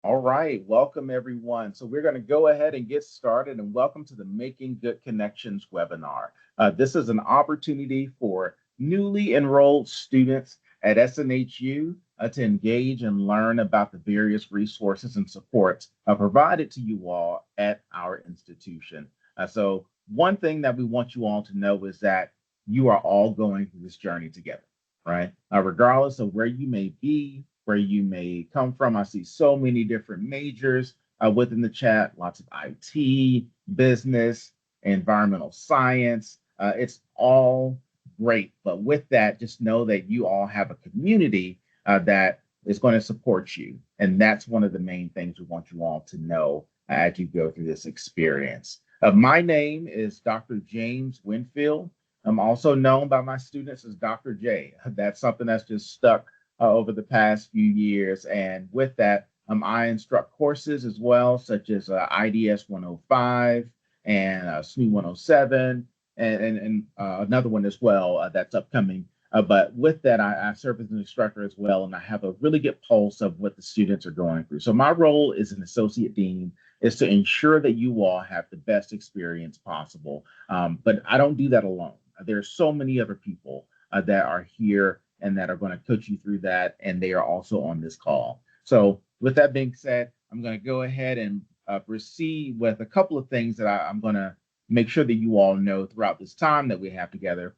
All right, welcome everyone. So we're going to go ahead and get started and welcome to the Making Good Connections webinar. This is an opportunity for newly enrolled students at SNHU to engage and learn about the various resources and supports provided to you all at our institution. So one thing that we want you all to know is that you are all going through this journey together, right? Regardless of where you may be, where you may come from. I see so many different majors within the chat, lots of IT, business, environmental science. It's all great. But with that, just know that you all have a community that is going to support you. And that's one of the main things we want you all to know as you go through this experience. My name is Dr. James Winfield. I'm also known by my students as Dr. J. That's something that's just stuck over the past few years. And with that, I instruct courses as well, such as IDS 105 and SNHU 107, and another one as well that's upcoming. But with that, I serve as an instructor as well, and I have a really good pulse of what the students are going through. So my role as an associate dean is to ensure that you all have the best experience possible. But I don't do that alone. There are so many other people that are here and that are going to coach you through that, and they are also on this call. So with that being said, I'm going to go ahead and proceed with a couple of things that I'm going to make sure that you all know throughout this time that we have together,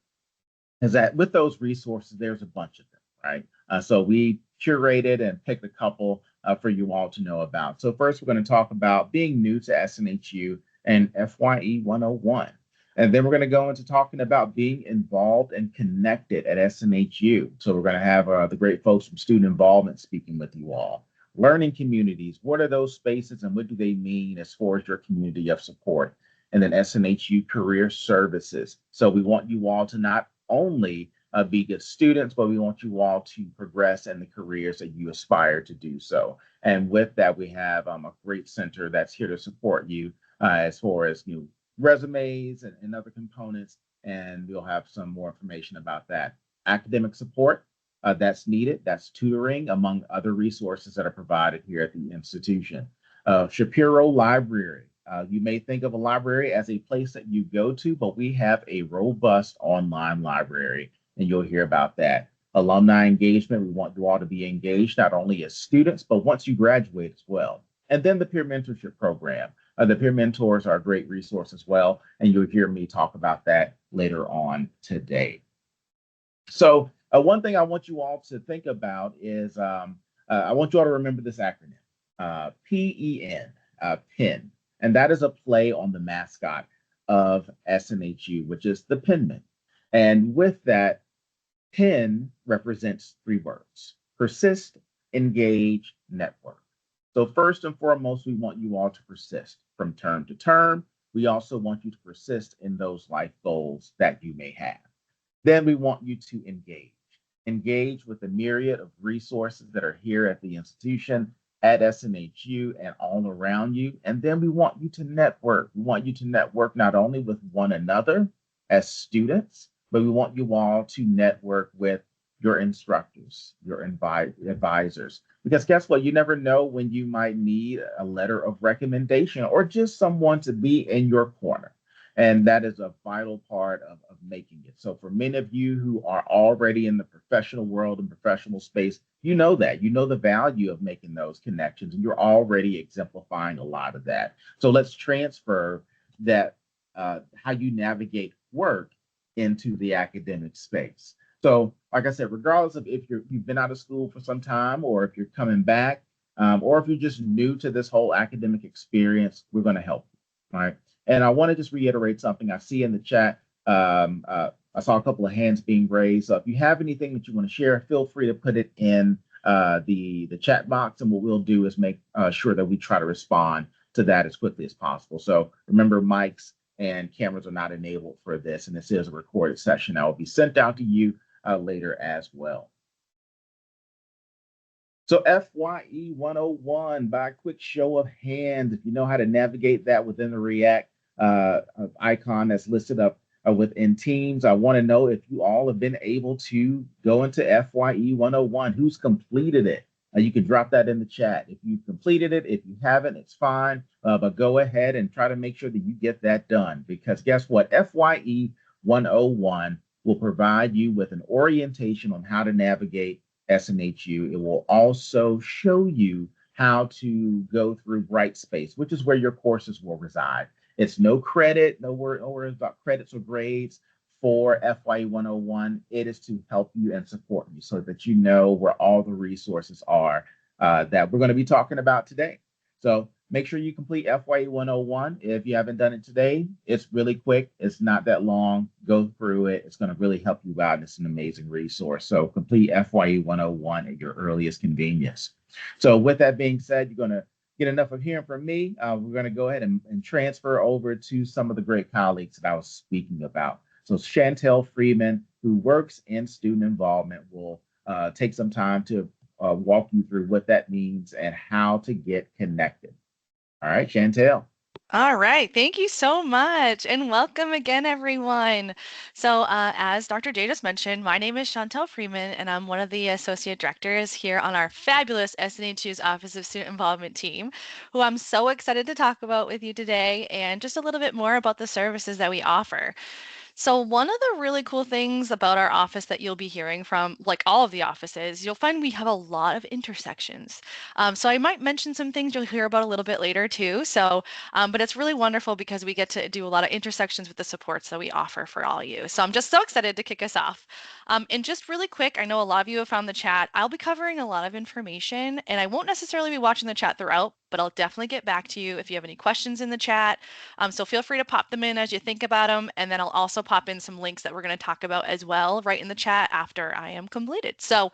is that with those resources, there's a bunch of them, right? So we curated and picked a couple for you all to know about. So first, we're going to talk about being new to SNHU and FYE 101. And then we're going to go into talking about being involved and connected at SNHU. So we're going to have the great folks from student involvement speaking with you all. Learning communities, what are those spaces and what do they mean as far as your community of support? And then SNHU career services. So we want you all to not only be good students, but we want you all to progress in the careers that you aspire to do so. And with that, we have a great center that's here to support you as far as resumes and other components, and we'll have some more information about that. Academic support that's needed, that's tutoring, among other resources that are provided here at the institution. Shapiro Library. You may think of a library as a place that you go to, but we have a robust online library, and you'll hear about that. Alumni engagement, we want you all to be engaged, not only as students, but once you graduate as well. And then the peer mentorship program. The peer mentors are a great resource as well, and you'll hear me talk about that later on today. So one thing I want you all to think about is I want you all to remember this acronym, PEN, PEN, and that is a play on the mascot of SNHU, which is the penman. And with that, PEN represents three words: persist, engage, network. So first and foremost, we want you all to persist from term to term. We also want you to persist in those life goals that you may have. Then we want you to engage with the myriad of resources that are here at the institution, at SNHU, and all around you. And then we want you to network. We want you to network not only with one another as students, but we want you all to network with your instructors, your advisors. Because guess what? You never know when you might need a letter of recommendation or just someone to be in your corner. And that is a vital part of making it. So for many of you who are already in the professional world and professional space, you know that. You know the value of making those connections, and you're already exemplifying a lot of that. So let's transfer that, how you navigate work into the academic space. So, like I said, regardless of if you've been out of school for some time or if you're coming back, or if you're just new to this whole academic experience, we're going to help you, right? And I want to just reiterate something I see in the chat. I saw a couple of hands being raised. So if you have anything that you want to share, feel free to put it in the chat box, and what we'll do is make sure that we try to respond to that as quickly as possible. So remember, mics and cameras are not enabled for this, and this is a recorded session that will be sent out to you later as well. So FYE 101, by a quick show of hands, if you know how to navigate that within the React icon that's listed up within Teams, I want to know if you all have been able to go into FYE 101, who's completed it. You can drop that in the chat. If you've completed it, if you haven't, it's fine. But go ahead and try to make sure that you get that done, because guess what? FYE 101 will provide you with an orientation on how to navigate SNHU. It will also show you how to go through Brightspace, which is where your courses will reside. It's no credit, no worries about credits or grades for FYE 101. It is to help you and support you so that you know where all the resources are that we're going to be talking about today. So make sure you complete FYE 101. If you haven't done it today, it's really quick. It's not that long. Go through it. It's going to really help you out. It's an amazing resource. So complete FYE 101 at your earliest convenience. So with that being said, you're going to get enough of hearing from me. We're going to go ahead and transfer over to some of the great colleagues that I was speaking about. So Chantel Freeman, who works in student involvement, will take some time to walk you through what that means and how to get connected. All right, Chantel. All right, thank you so much, and welcome again, everyone. So, as Dr. J just mentioned, my name is Chantel Freeman, and I'm one of the associate directors here on our fabulous SNHU's Office of Student Involvement team, who I'm so excited to talk about with you today, and just a little bit more about the services that we offer. So one of the really cool things about our office that you'll be hearing from, like all of the offices, you'll find we have a lot of intersections. So I might mention some things you'll hear about a little bit later too. But it's really wonderful because we get to do a lot of intersections with the supports that we offer for all you. So I'm just so excited to kick us off. And just really quick, I know a lot of you have found the chat. I'll be covering a lot of information, and I won't necessarily be watching the chat throughout, but I'll definitely get back to you if you have any questions in the chat. So feel free to pop them in as you think about them, and then I'll also pop in some links that we're going to talk about as well right in the chat after I am completed. So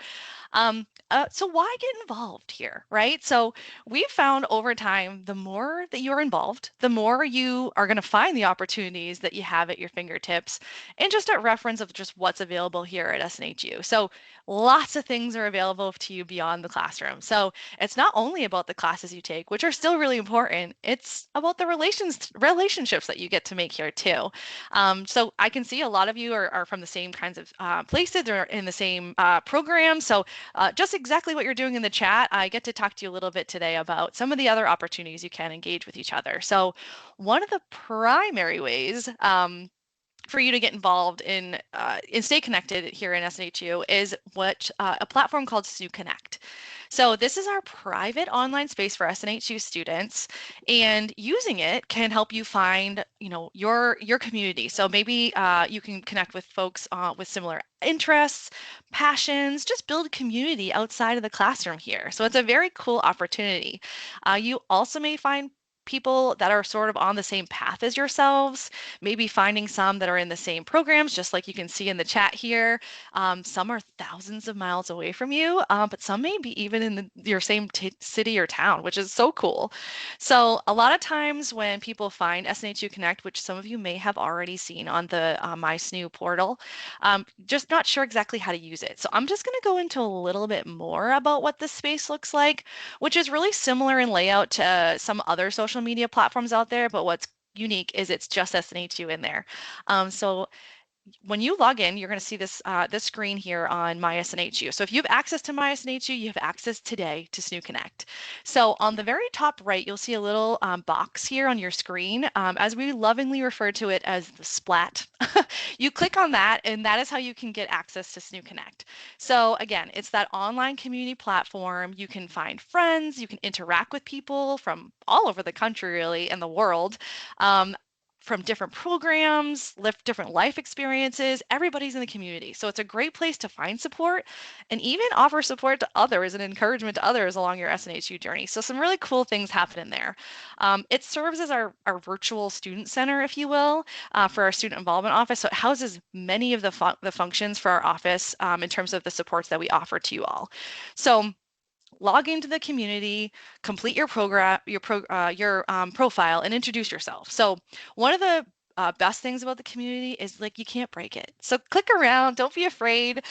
why get involved here, right? So we've found over time, the more that you're involved, the more you are going to find the opportunities that you have at your fingertips, and just at reference of just what's available here at SNHU. So lots of things are available to you beyond the classroom. So it's not only about the classes you take, which are still really important. It's about the relationships that you get to make here too. So I can see a lot of you are from the same kinds of places or in the same program. So just exactly what you're doing in the chat, I get to talk to you a little bit today about some of the other opportunities you can engage with each other. So one of the primary ways for you to get involved in and stay connected here in SNHU is a platform called SNHU Connect. So this is our private online space for SNHU students, and using it can help you find, your community. So maybe you can connect with folks with similar interests, passions, just build community outside of the classroom here. So it's a very cool opportunity. You also may find people that are sort of on the same path as yourselves, maybe finding some that are in the same programs, just like you can see in the chat here. Some are thousands of miles away from you, but some may be even in your same city or town, which is so cool. So a lot of times when people find SNHU Connect, which some of you may have already seen on the My SNU portal, just not sure exactly how to use it. So I'm just going to go into a little bit more about what this space looks like, which is really similar in layout to some other social media platforms out there, but what's unique is it's just SNHU in there. So when you log in, you're going to see this screen here on My SNHU. So if you have access to My SNHU, you have access today to SNU Connect. So on the very top right, you'll see a little box here on your screen, as we lovingly refer to it as the splat. You click on that, and that is how you can get access to SNU Connect. So again, it's that online community platform. You can find friends, you can interact with people from all over the country, really, and the world. Um, from different programs, different life experiences, everybody's in the community. So it's a great place to find support and even offer support to others and encouragement to others along your SNHU journey. So some really cool things happen in there. It serves as our virtual student center, if you will, for our student involvement office. So it houses many of the functions for our office in terms of the supports that we offer to you all. So log into the community, complete your profile, and introduce yourself. So one of the best things about the community is like you can't break it. So click around, don't be afraid.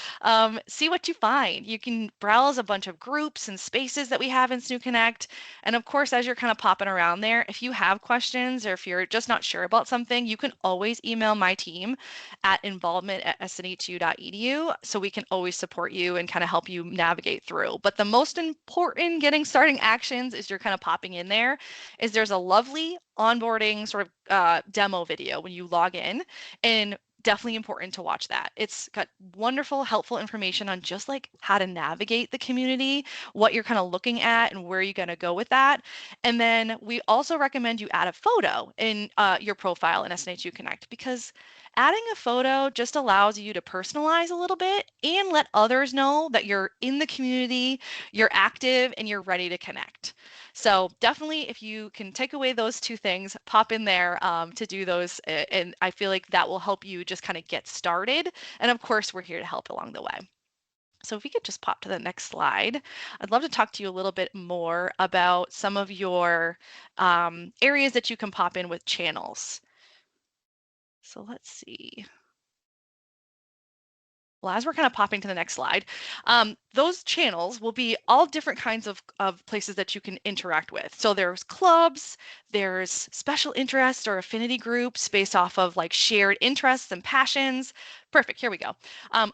See what you find. You can browse a bunch of groups and spaces that we have in SNU Connect. And of course, as you're kind of popping around there, if you have questions or if you're just not sure about something, you can always email my team at involvement@snhu.edu so we can always support you and kind of help you navigate through. But the most important getting starting actions is you're kind of popping in there is there's a lovely onboarding sort of demo video when you log in, and definitely important to watch that. It's got wonderful, helpful information on just like how to navigate the community, what you're kind of looking at, and where you're going to go with that. And then we also recommend you add a photo in your profile in SNHU Connect, because adding a photo just allows you to personalize a little bit and let others know that you're in the community, you're active, and you're ready to connect. So definitely, if you can take away those two things, pop in there to do those, and I feel like that will help you just kind of get started. And of course, we're here to help along the way. So if we could just pop to the next slide, I'd love to talk to you a little bit more about some of your areas that you can pop in with channels. So let's see. Well, as we're kind of popping to the next slide, those channels will be all different kinds of places that you can interact with. So there's clubs, there's special interests or affinity groups based off of like shared interests and passions. Perfect, here we go.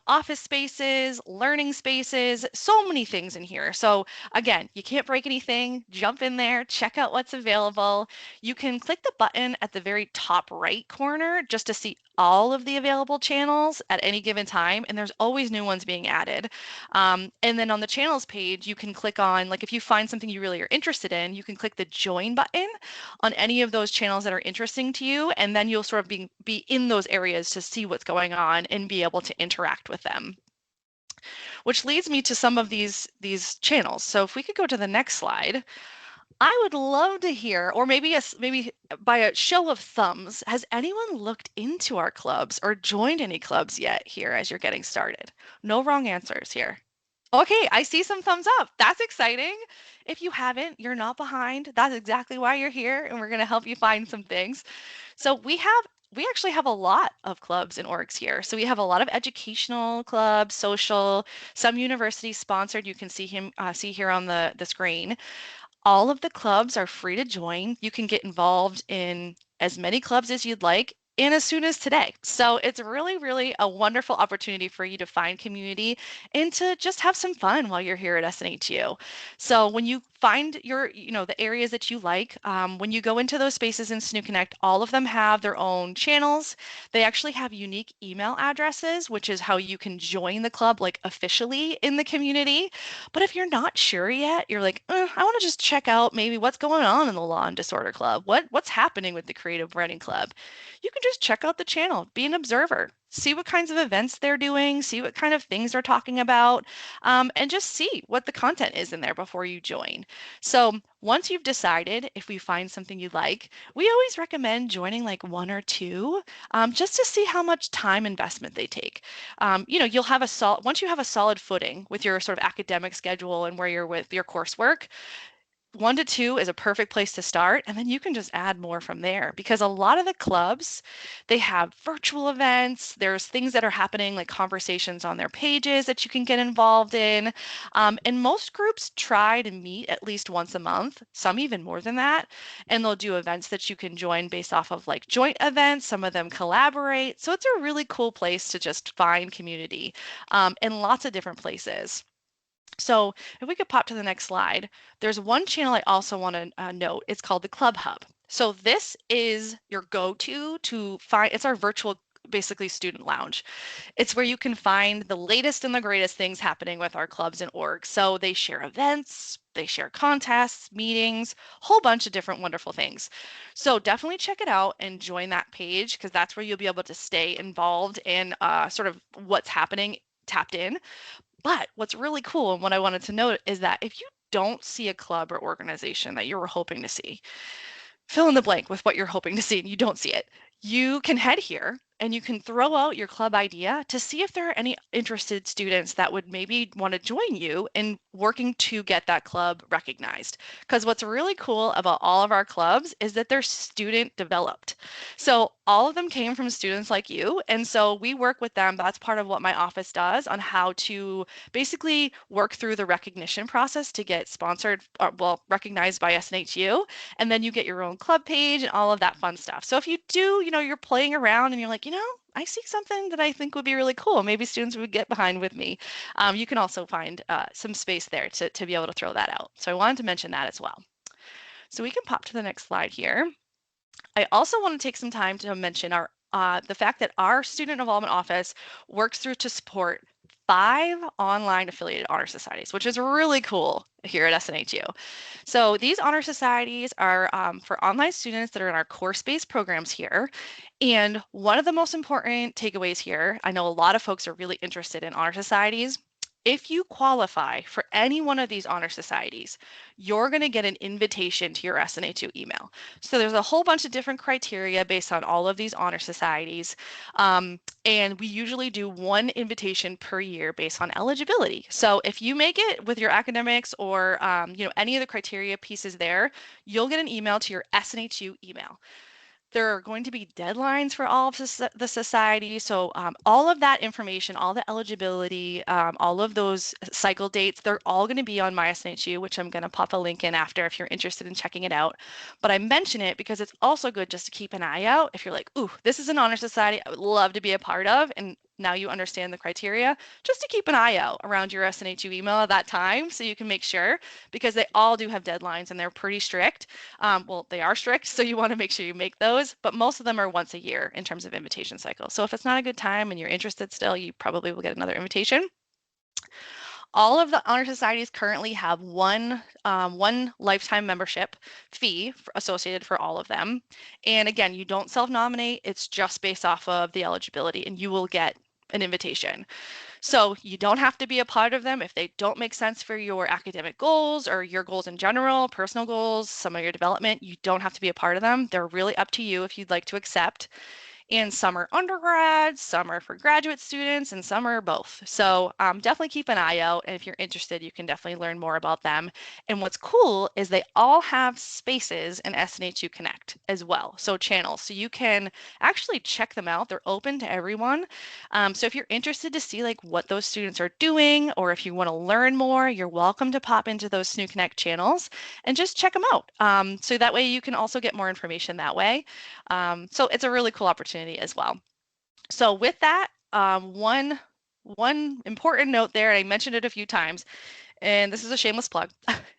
Office spaces, learning spaces, so many things in here. So again, you can't break anything. Jump in there, check out what's available. You can click the button at the very top right corner just to see all of the available channels at any given time, and there's always new ones being added. And then on the channels page, you can click on, like if you find something you really are interested in, you can click the join button on any of those channels that are interesting to you, and then you'll sort of be in those areas to see what's going on and be able to interact with them. Which leads me to some of these channels. So if we could go to the next slide, I would love to hear, or maybe by a show of thumbs, has anyone looked into our clubs or joined any clubs yet here as you're getting started? No wrong answers here. Okay, I see some thumbs up. That's exciting. If you haven't, you're not behind. That's exactly why you're here, and we're going to help you find some things. So we actually have a lot of clubs and orgs here. So we have a lot of educational clubs, social, some university sponsored. You can see here on the screen. All of the clubs are free to join. You can get involved in as many clubs as you'd like and as soon as today. So it's really, really a wonderful opportunity for you to find community and to just have some fun while you're here at SNHU. So when you find the areas that you like, when you go into those spaces in SNU Connect, all of them have their own channels. They actually have unique email addresses, which is how you can join the club like officially in the community. But if you're not sure yet, you're like, I want to just check out maybe what's going on in the Law and Disorder Club. What's happening with the Creative Writing Club? You can just check out the channel, be an observer, see what kinds of events they're doing, see what kind of things they're talking about, and just see what the content is in there before you join. So once you've decided if we find something you like, we always recommend joining like one or two, just to see how much time investment they take. You'll have once you have a solid footing with your sort of academic schedule and where you're with your coursework, 1 to 2 is a perfect place to start, and then you can just add more from there, because a lot of the clubs, they have virtual events, there's things that are happening like conversations on their pages that you can get involved in, and most groups try to meet at least once a month, some even more than that, and they'll do events that you can join based off of like joint events. Some of them collaborate, so it's a really cool place to just find community in lots of different places. So if we could pop to the next slide, there's one channel I also want to note. It's called the Club Hub. So this is your go-to to find, it's our virtual, basically student lounge. It's where you can find the latest and the greatest things happening with our clubs and orgs. So they share events, they share contests, meetings, whole bunch of different wonderful things. So definitely check it out and join that page, because that's where you'll be able to stay involved in sort of what's happening, tapped in. But what's really cool and what I wanted to note is that if you don't see a club or organization that you were hoping to see, fill in the blank with what you're hoping to see and you don't see it, you can head here and you can throw out your club idea to see if there are any interested students that would maybe want to join you in working to get that club recognized. Because what's really cool about all of our clubs is that they're student developed. So all of them came from students like you. And so we work with them. That's part of what my office does on how to basically work through the recognition process to get sponsored, or, well, recognized by SNHU. And then you get your own club page and all of that fun stuff. So if you do, you're playing around and you're like, I see something that I think would be really cool. Maybe students would get behind with me. You can also find some space there to be able to throw that out. So I wanted to mention that as well. So we can pop to the next slide here. I also want to take some time to mention the fact that our student involvement office works through to support 5 online affiliated honor societies, which is really cool here at SNHU. So these honor societies are for online students that are in our course-based programs here. And one of the most important takeaways here, I know a lot of folks are really interested in honor societies. If you qualify for any one of these honor societies, you're going to get an invitation to your SNHU email. So there's a whole bunch of different criteria based on all of these honor societies. And we usually do one invitation per year based on eligibility. So if you make it with your academics or any of the criteria pieces there, you'll get an email to your SNHU email. There are going to be deadlines for all of the society. So all of that information, all the eligibility, all of those cycle dates, they're all going to be on my SNHU, which I'm going to pop a link in after if you're interested in checking it out. But I mention it because it's also good just to keep an eye out. If you're like, ooh, this is an honor society I would love to be a part of, and now you understand the criteria, just to keep an eye out around your SNHU email at that time so you can make sure, because they all do have deadlines and they're pretty strict. Well, they are strict, so you want to make sure you make those, but most of them are once a year in terms of invitation cycle. So if it's not a good time and you're interested still, you probably will get another invitation. All of the honor societies currently have one lifetime membership fee associated for all of them. And again, you don't self-nominate, it's just based off of the eligibility, and you will get an invitation. So you don't have to be a part of them if they don't make sense for your academic goals or your goals in general, personal goals, some of your development. You don't have to be a part of them. They're really up to you if you'd like to accept. And some are undergrads, some are for graduate students, and some are both. So definitely keep an eye out. And if you're interested, you can definitely learn more about them. And what's cool is they all have spaces in SNHU Connect as well. So channels. So you can actually check them out. They're open to everyone. So if you're interested to see like what those students are doing, or if you want to learn more, you're welcome to pop into those SNU Connect channels and just check them out. So that way you can also get more information that way. So it's a really cool opportunity as well. So with that, one important note there, and I mentioned it a few times, and this is a shameless plug,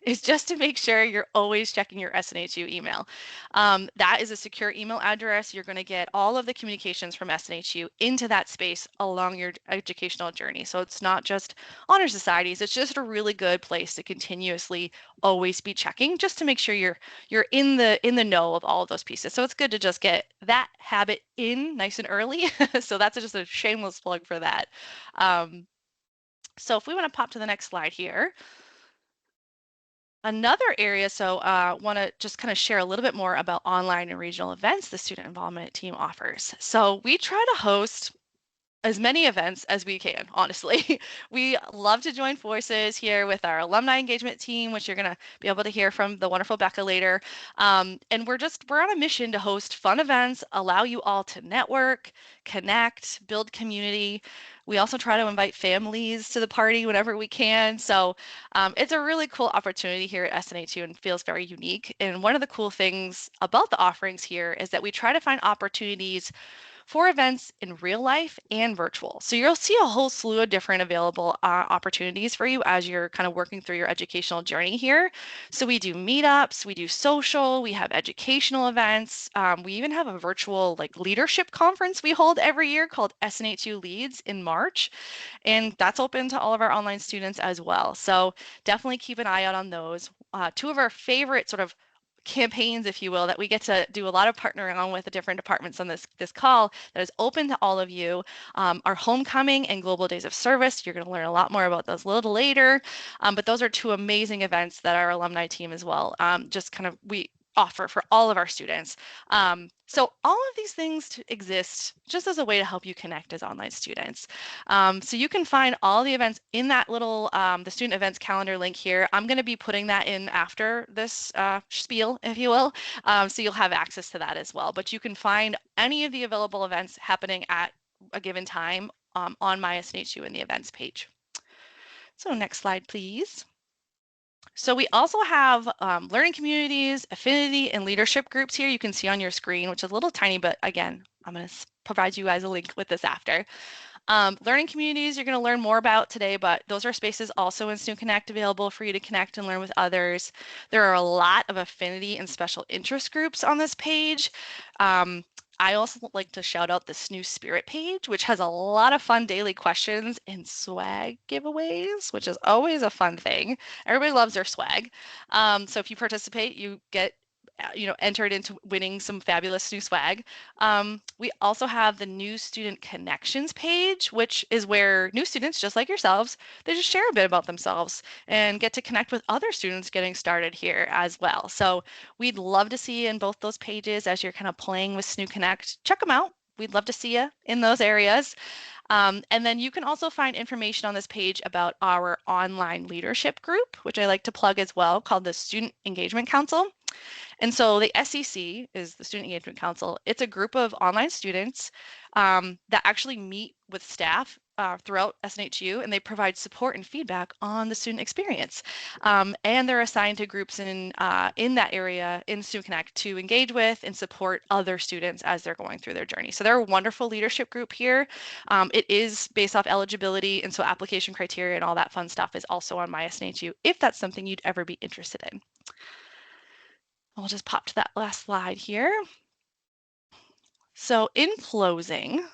is just to make sure you're always checking your SNHU email. That is a secure email address. You're going to get all of the communications from SNHU into that space along your educational journey. So it's not just honor societies. It's just a really good place to continuously always be checking, just to make sure you're in the know of all of those pieces. So it's good to just get that habit in nice and early. So that's just a shameless plug for that. So if we want to pop to the next slide here, another area, so want to just kind of share a little bit more about online and regional events the student involvement team offers. So we try to host as many events as we can, honestly. We love to join forces here with our alumni engagement team, which you're going to be able to hear from the wonderful Becca later. And we're on a mission to host fun events, allow you all to network, connect, build community. We also try to invite families to the party whenever we can. So it's a really cool opportunity here at SNHU and feels very unique. And one of the cool things about the offerings here is that we try to find opportunities for events in real life and virtual. So you'll see a whole slew of different available opportunities for you as you're kind of working through your educational journey here. So we do meetups, we do social, we have educational events. We even have a virtual like leadership conference we hold every year called SNHU Leads in March. And that's open to all of our online students as well. So definitely keep an eye out on those. Two of our favorite sort of campaigns, if you will, that we get to do a lot of partnering on with the different departments on this call that is open to all of you. Our homecoming and global days of service. You're going to learn a lot more about those a little later. But those are two amazing events that our alumni team as well. Just kind of we offer for all of our students. So all of these things exist just as a way to help you connect as online students. So you can find all the events in that little the student events calendar link here. I'm going to be putting that in after this spiel, if you will. So you'll have access to that as well. But you can find any of the available events happening at a given time on my SNHU in the events page. So next slide, please. So we also have learning communities, affinity, and leadership groups here you can see on your screen, which is a little tiny, but again, I'm going to provide you guys a link with this after. Learning communities you're going to learn more about today, but those are spaces also in Student Connect available for you to connect and learn with others. There are a lot of affinity and special interest groups on this page. I also like to shout out the SNHU Spirit page, which has a lot of fun daily questions and swag giveaways, which is always a fun thing. Everybody loves their swag. So if you participate, you get entered into winning some fabulous new swag. We also have the new student connections page, which is where new students, just like yourselves, they just share a bit about themselves and get to connect with other students getting started here as well. So we'd love to see you in both those pages as you're kind of playing with SNHU Connect. Check them out. We'd love to see you in those areas. And then you can also find information on this page about our online leadership group, which I like to plug as well, called the Student Engagement Council. And so the SEC is the Student Engagement Council. It's a group of online students that actually meet with staff throughout SNHU, and they provide support and feedback on the student experience. And they're assigned to groups in that area in Student Connect to engage with and support other students as they're going through their journey. So they're a wonderful leadership group here. It is based off eligibility, and so application criteria and all that fun stuff is also on my SNHU if that's something you'd ever be interested in. I'll just pop to that last slide here. So in closing,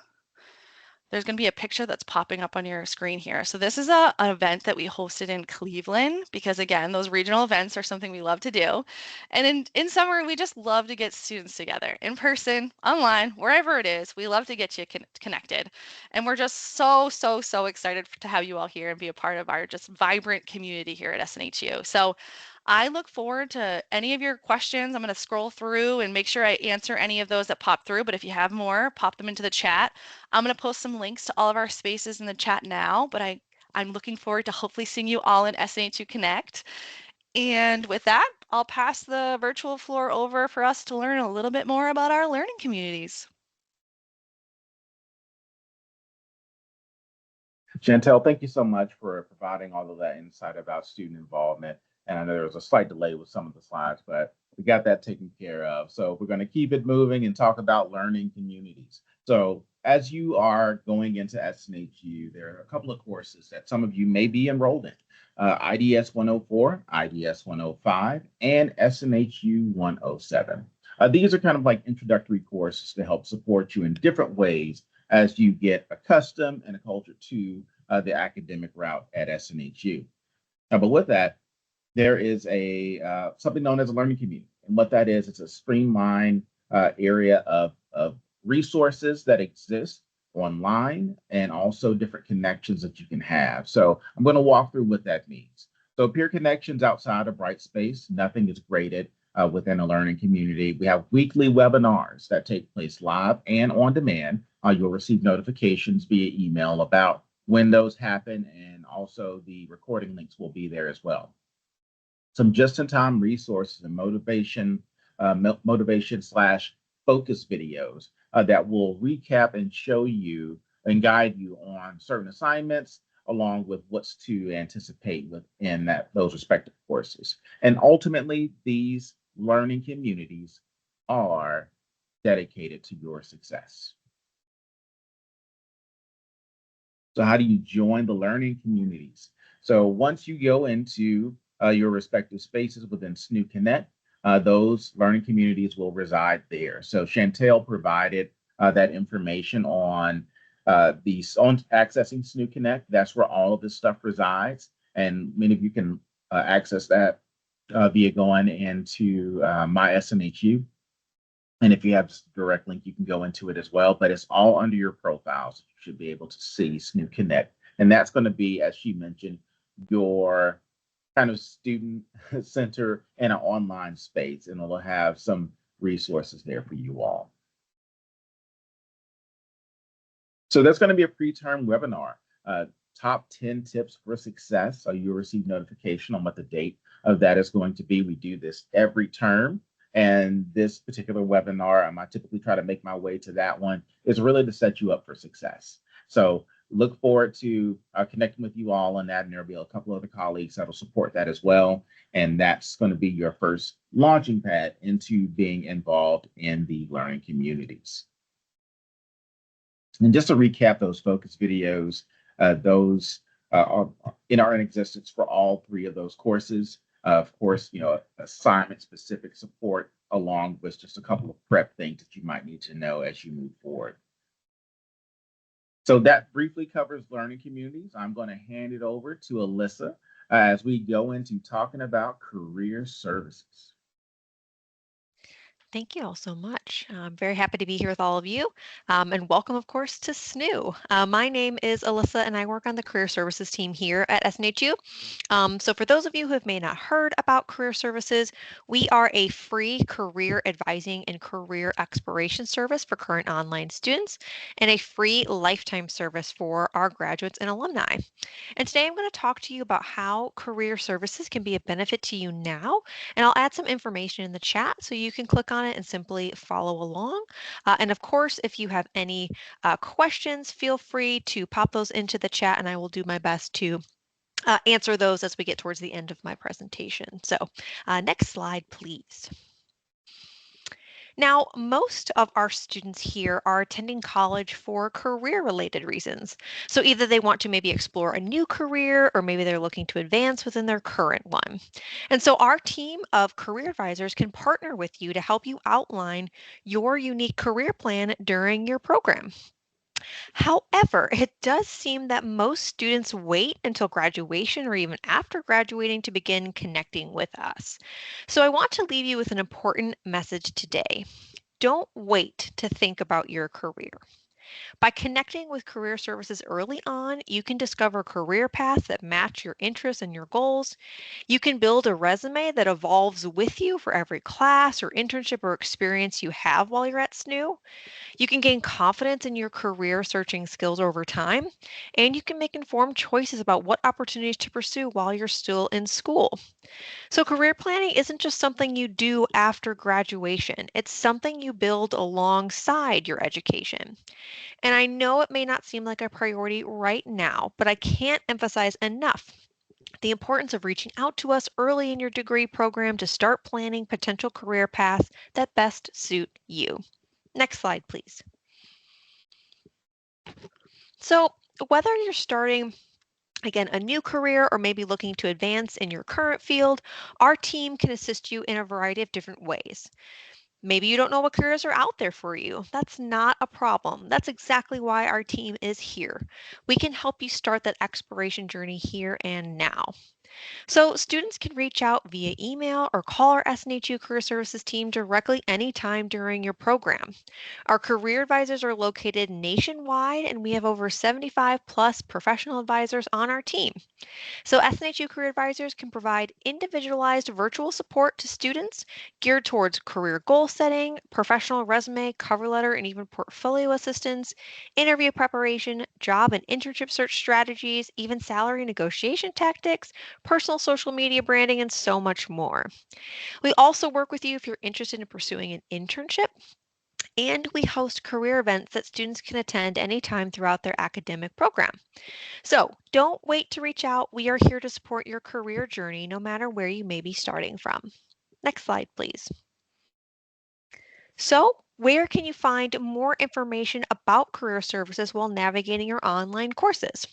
there's going to be a picture that's popping up on your screen here. So this is an event that we hosted in Cleveland because, again, those regional events are something we love to do. And in summer, we just love to get students together in person, online, wherever it is. We love to get you connected. And we're just so, so, so excited to have you all here and be a part of our just vibrant community here at SNHU. So I look forward to any of your questions. I'm going to scroll through and make sure I answer any of those that pop through. But if you have more, pop them into the chat. I'm going to post some links to all of our spaces in the chat now, but I'm looking forward to hopefully seeing you all in SNHU Connect. And with that, I'll pass the virtual floor over for us to learn a little bit more about our learning communities. Chantel, thank you so much for providing all of that insight about student involvement. And I know there was a slight delay with some of the slides, but we got that taken care of. So we're going to keep it moving and talk about learning communities. So as you are going into SNHU, there are a couple of courses that some of you may be enrolled in. IDS 104, IDS 105, and SNHU 107. These are kind of like introductory courses to help support you in different ways as you get accustomed and acculturated to the academic route at SNHU. But with that, there is a something known as a learning community. And what that is, it's a streamlined area of resources that exist online and also different connections that you can have. So I'm going to walk through what that means. So peer connections outside of Brightspace, nothing is graded within a learning community. We have weekly webinars that take place live and on demand. You'll receive notifications via email about when those happen, and also the recording links will be there as well. Some just-in-time resources and motivation / focus videos that will recap and show you and guide you on certain assignments, along with what's to anticipate within those respective courses. And ultimately, these learning communities are dedicated to your success. So how do you join the learning communities? So once you go into your respective spaces within SNHU Connect, those learning communities will reside there. So Chantel provided that information on accessing SNHU Connect. That's where all of this stuff resides. And many of you can access that via going into my SNHU. And if you have a direct link, you can go into it as well, but it's all under your profiles. You should be able to see SNHU Connect. And that's going to be, as she mentioned, your kind of student center and an online space, and it'll have some resources there for you all. So that's going to be a pre-term webinar. Top 10 tips for success. So you'll receive notification on what the date of that is going to be. We do this every term. And this particular webinar, I typically try to make my way to that one, is really to set you up for success. So look forward to connecting with you all on that. And there'll be a couple of other colleagues that'll support that as well. And that's going to be your first launching pad into being involved in the learning communities. And just to recap those focus videos, those are in existence for all 3 of those courses. Of course, assignment specific support along with just a couple of prep things that you might need to know as you move forward. So that briefly covers learning communities. I'm going to hand it over to Alyssa as we go into talking about career services. Thank you all so much. I'm very happy to be here with all of you, and welcome, of course, to SNHU. My name is Alyssa, and I work on the Career Services team here at SNHU. So for those of you who have may not heard about Career Services, we are a free career advising and career exploration service for current online students, and a free lifetime service for our graduates and alumni. And today I'm going to talk to you about how career services can be a benefit to you now. And I'll add some information in the chat so you can click on it and simply follow along. And of course, if you have any questions, feel free to pop those into the chat and I will do my best to answer those as we get towards the end of my presentation. So next slide, please. Now, most of our students here are attending college for career-related reasons. So either they want to maybe explore a new career or maybe they're looking to advance within their current one. And so our team of career advisors can partner with you to help you outline your unique career plan during your program. However, it does seem that most students wait until graduation or even after graduating to begin connecting with us. So I want to leave you with an important message today. Don't wait to think about your career. By connecting with career services early on, you can discover career paths that match your interests and your goals. You can build a resume that evolves with you for every class or internship or experience you have while you're at SNU. You can gain confidence in your career searching skills over time, and you can make informed choices about what opportunities to pursue while you're still in school. So, career planning isn't just something you do after graduation, it's something you build alongside your education. And I know it may not seem like a priority right now, but I can't emphasize enough the importance of reaching out to us early in your degree program to start planning potential career paths that best suit you. Next slide, please. So, whether you're starting again, a new career or maybe looking to advance in your current field, our team can assist you in a variety of different ways. Maybe you don't know what careers are out there for you. That's not a problem. That's exactly why our team is here. We can help you start that exploration journey here and now. So students can reach out via email or call our SNHU Career Services team directly anytime during your program. Our career advisors are located nationwide and we have over 75 plus professional advisors on our team. So SNHU Career Advisors can provide individualized virtual support to students geared towards career goal setting, professional resume, cover letter, and even portfolio assistance, interview preparation, job and internship search strategies, even salary negotiation tactics, personal social media branding, and so much more. We also work with you if you're interested in pursuing an internship. And we host career events that students can attend anytime throughout their academic program. So don't wait to reach out. We are here to support your career journey no matter where you may be starting from. Next slide, please. So where can you find more information about career services while navigating your online courses?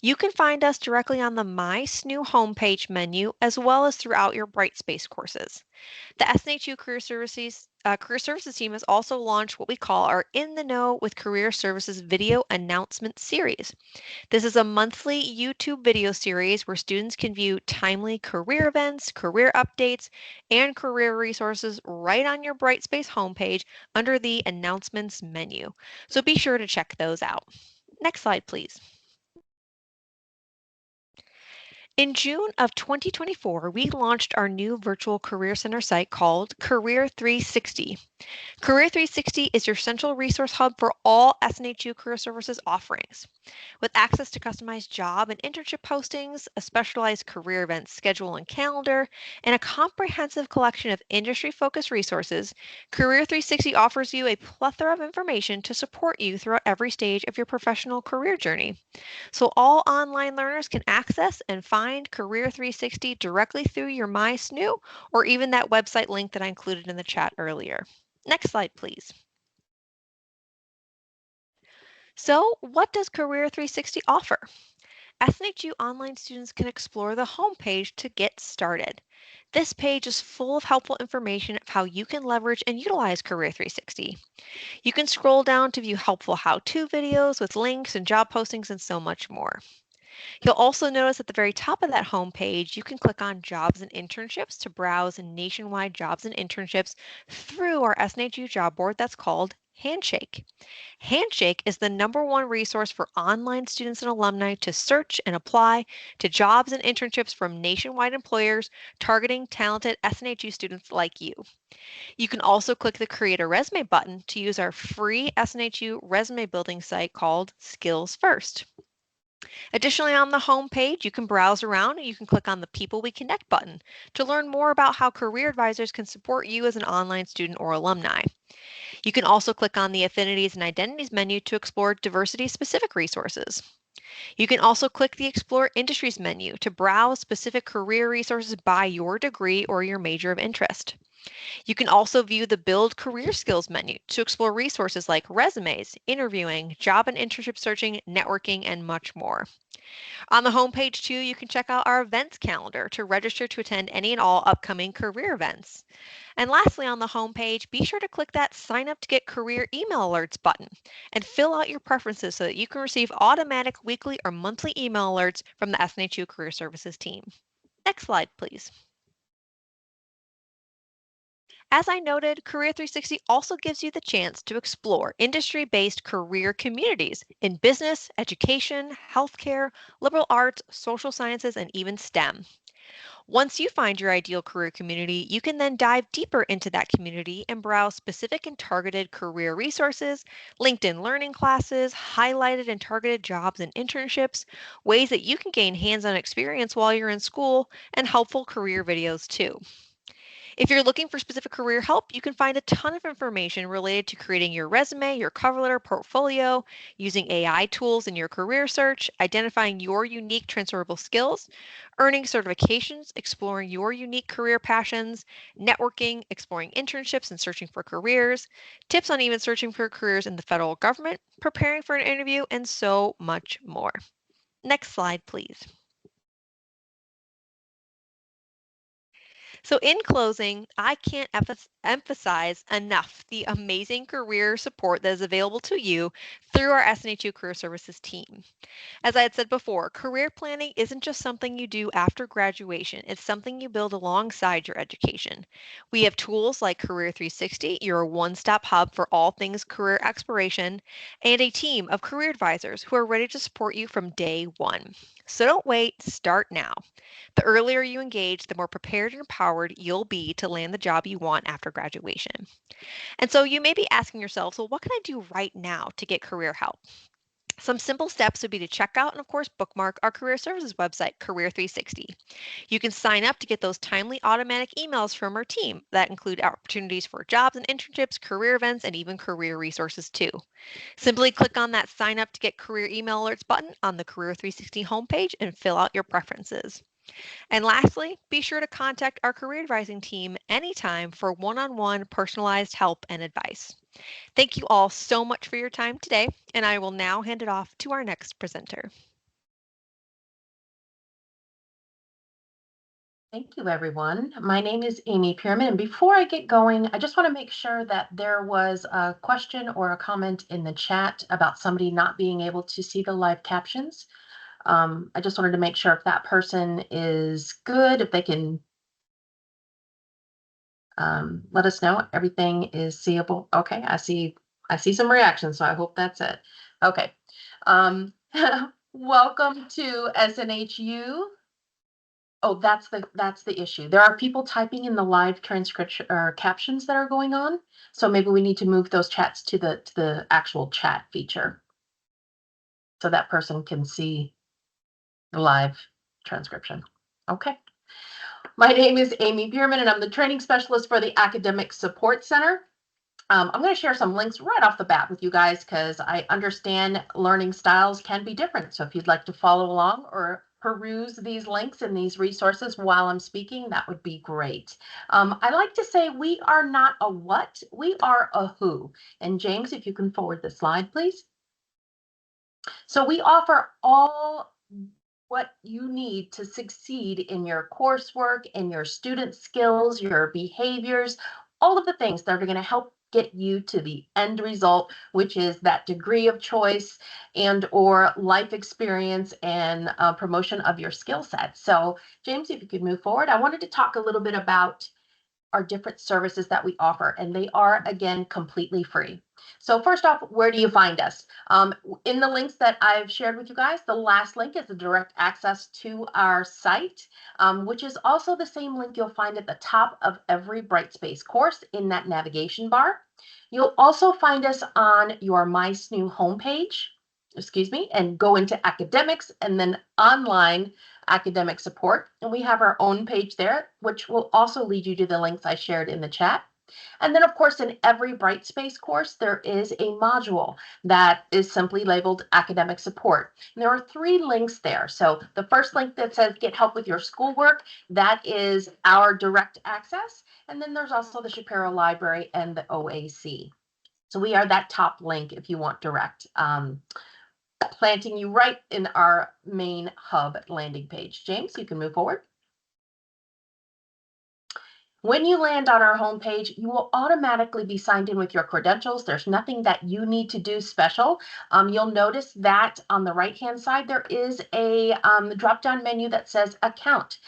You can find us directly on the My SNU homepage menu as well as throughout your Brightspace courses. The SNHU Career Services team has also launched what we call our In the Know with Career Services video announcement series. This is a monthly YouTube video series where students can view timely career events, career updates, and career resources right on your Brightspace homepage under the announcements menu. So be sure to check those out. Next slide, please. In June of 2024, we launched our new virtual Career Center site called Career 360. Career 360 is your central resource hub for all SNHU Career Services offerings. With access to customized job and internship postings, a specialized career event schedule and calendar, and a comprehensive collection of industry-focused resources, Career 360 offers you a plethora of information to support you throughout every stage of your professional career journey. So all online learners can access and find Career 360 directly through your MySNU or even that website link that I included in the chat earlier. Next slide, please. So what does Career 360 offer? SNHU online students can explore the homepage to get started. This page is full of helpful information of how you can leverage and utilize Career 360. You can scroll down to view helpful how-to videos with links and job postings and so much more. You'll also notice at the very top of that homepage, you can click on Jobs and Internships to browse nationwide jobs and internships through our SNHU job board that's called Handshake. Handshake is the #1 resource for online students and alumni to search and apply to jobs and internships from nationwide employers targeting talented SNHU students like you. You can also click the Create a Resume button to use our free SNHU resume building site called Skills First. Additionally, on the home page, you can browse around and you can click on the People We Connect button to learn more about how career advisors can support you as an online student or alumni. You can also click on the Affinities and Identities menu to explore diversity-specific resources. You can also click the Explore Industries menu to browse specific career resources by your degree or your major of interest. You can also view the Build Career Skills menu to explore resources like resumes, interviewing, job and internship searching, networking, and much more. On the homepage, too, you can check out our events calendar to register to attend any and all upcoming career events. And lastly, on the homepage, be sure to click that Sign Up to Get Career Email Alerts button and fill out your preferences so that you can receive automatic weekly or monthly email alerts from the SNHU Career Services team. Next slide, please. As I noted, Career 360 also gives you the chance to explore industry-based career communities in business, education, healthcare, liberal arts, social sciences, and even STEM. Once you find your ideal career community, you can then dive deeper into that community and browse specific and targeted career resources, LinkedIn learning classes, highlighted and targeted jobs and internships, ways that you can gain hands-on experience while you're in school, and helpful career videos too. If you're looking for specific career help, you can find a ton of information related to creating your resume, your cover letter, portfolio, using AI tools in your career search, identifying your unique transferable skills, earning certifications, exploring your unique career passions, networking, exploring internships and searching for careers, tips on even searching for careers in the federal government, preparing for an interview, and so much more. Next slide, please. So, in closing, I can't emphasize enough the amazing career support that is available to you through our SNHU Career Services team. As I had said before, career planning isn't just something you do after graduation, it's something you build alongside your education. We have tools like Career 360, your one-stop hub for all things career exploration, and a team of career advisors who are ready to support you from day one. So don't wait, start now. The earlier you engage, the more prepared and empowered you'll be to land the job you want after graduation. And so you may be asking yourself, so what can I do right now to get career help? Some simple steps would be to check out and, of course, bookmark our career services website, Career 360. You can sign up to get those timely automatic emails from our team that include opportunities for jobs and internships, career events, and even career resources too. Simply click on that sign up to get career email alerts button on the Career 360 homepage and fill out your preferences. And lastly, be sure to contact our career advising team anytime for one-on-one personalized help and advice. Thank you all so much for your time today, and I will now hand it off to our next presenter. Thank you, everyone. My name is Amy Pierman, and before I get going, I just want to make sure that there was a question or a comment in the chat about somebody not being able to see the live captions. I just wanted to make sure if that person is good, if they can let us know everything is seeable. Okay, I see some reactions, so I hope that's it. Okay. Welcome to SNHU. Oh, that's the issue. There are people typing in the live transcription or captions that are going on. So maybe we need to move those chats to the actual chat feature so that person can see the live transcription. Okay. My name is Amy Bierman, and I'm the training specialist for the Academic Support Center. I'm going to share some links right off the bat with you guys because I understand learning styles can be different. So if you'd like to follow along or peruse these links and these resources while I'm speaking, that would be great. I like to say we are not a what, we are a who. And James, if you can forward the slide, please. So we offer all what you need to succeed in your coursework, in your student skills, your behaviors, all of the things that are going to help get you to the end result, which is that degree of choice and or life experience and promotion of your skill set. So James, if you could move forward, I wanted to talk a little bit about our different services that we offer, and they are, again, completely free. So first off, where do you find us? In the links that I've shared with you guys, the last link is the direct access to our site, which is also the same link you'll find at the top of every Brightspace course in that navigation bar. You'll also find us on your SNHU homepage, and go into academics and then online academic support. And we have our own page there, which will also lead you to the links I shared in the chat. And then, of course, in every Brightspace course, there is a module that is simply labeled academic support. And there are 3 links there. So the first link that says get help with your schoolwork, that is our direct access. And then there's also the Shapiro Library and the OAC. So we are that top link if you want direct, planting you right in our main hub landing page. James, you can move forward. When you land on our homepage, you will automatically be signed in with your credentials. There's nothing that you need to do special. You'll notice that on the right-hand side, there is a drop-down menu that says account.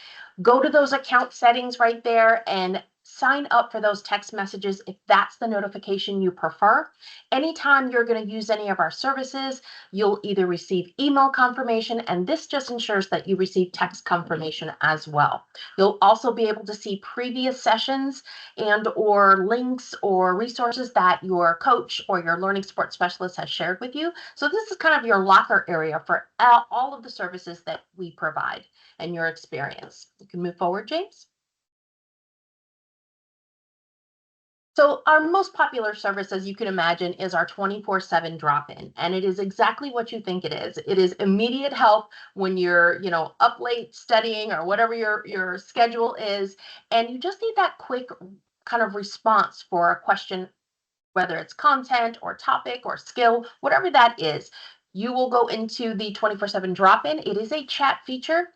Go to those account settings right there and sign up for those text messages if that's the notification you prefer. Anytime you're going to use any of our services, you'll either receive email confirmation, and this just ensures that you receive text confirmation as well. You'll also be able to see previous sessions and or links or resources that your coach or your learning support specialist has shared with you. So this is kind of your locker area for all of the services that we provide and your experience. You can move forward, James. So our most popular service, as you can imagine, is our 24/7 drop-in, and it is exactly what you think it is. It is immediate help when you're, up late studying or whatever your schedule is, and you just need that quick kind of response for a question, whether it's content or topic or skill, whatever that is. You will go into the 24/7 drop-in. It is a chat feature.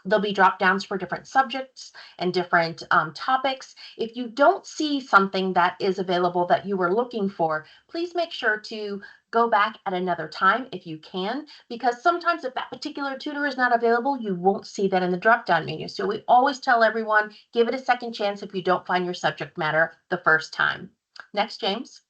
There'll be drop downs for different subjects and different topics. If you don't see something that is available that you were looking for, please make sure to go back at another time if you can, because sometimes if that particular tutor is not available, you won't see that in the drop down menu. So we always tell everyone, give it a second chance if you don't find your subject matter the first time. Next, James.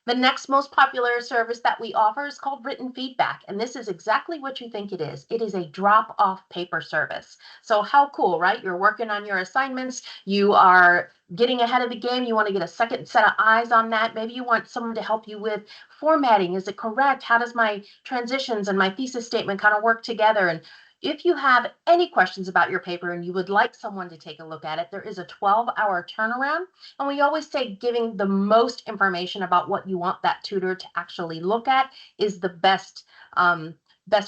The next most popular service that we offer is called written feedback, and this is exactly what you think it is. It is a drop-off paper service. So how cool, right? You're working on your assignments, you are getting ahead of the game, you want to get a second set of eyes on that. Maybe you want someone to help you with formatting. Is it correct? How does my transitions and my thesis statement kind of work together? And if you have any questions about your paper and you would like someone to take a look at it, there is a 12-hour turnaround. And we always say giving the most information about what you want that tutor to actually look at is the best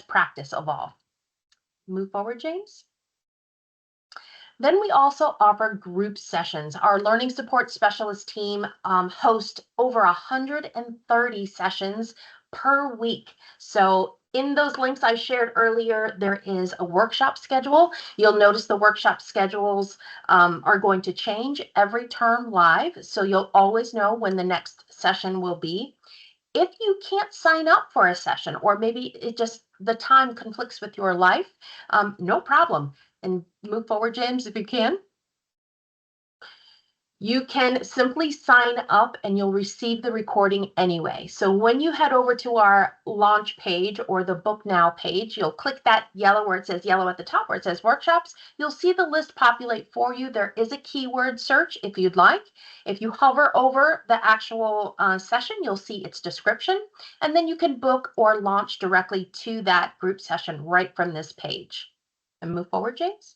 practice of all. Move forward, James. Then we also offer group sessions. Our learning support specialist team hosts over 130 sessions per week. So in those links I shared earlier, there is a workshop schedule. You'll notice the workshop schedules are going to change every term live. So you'll always know when the next session will be. If you can't sign up for a session, or maybe the time conflicts with your life, no problem. And move forward, James, if you can. You can simply sign up and you'll receive the recording anyway. So when you head over to our launch page or the Book Now page, you'll click that yellow where it says yellow at the top where it says workshops. You'll see the list populate for you. There is a keyword search if you'd like. If you hover over the actual session, you'll see its description, and then you can book or launch directly to that group session right from this page. And move forward, James.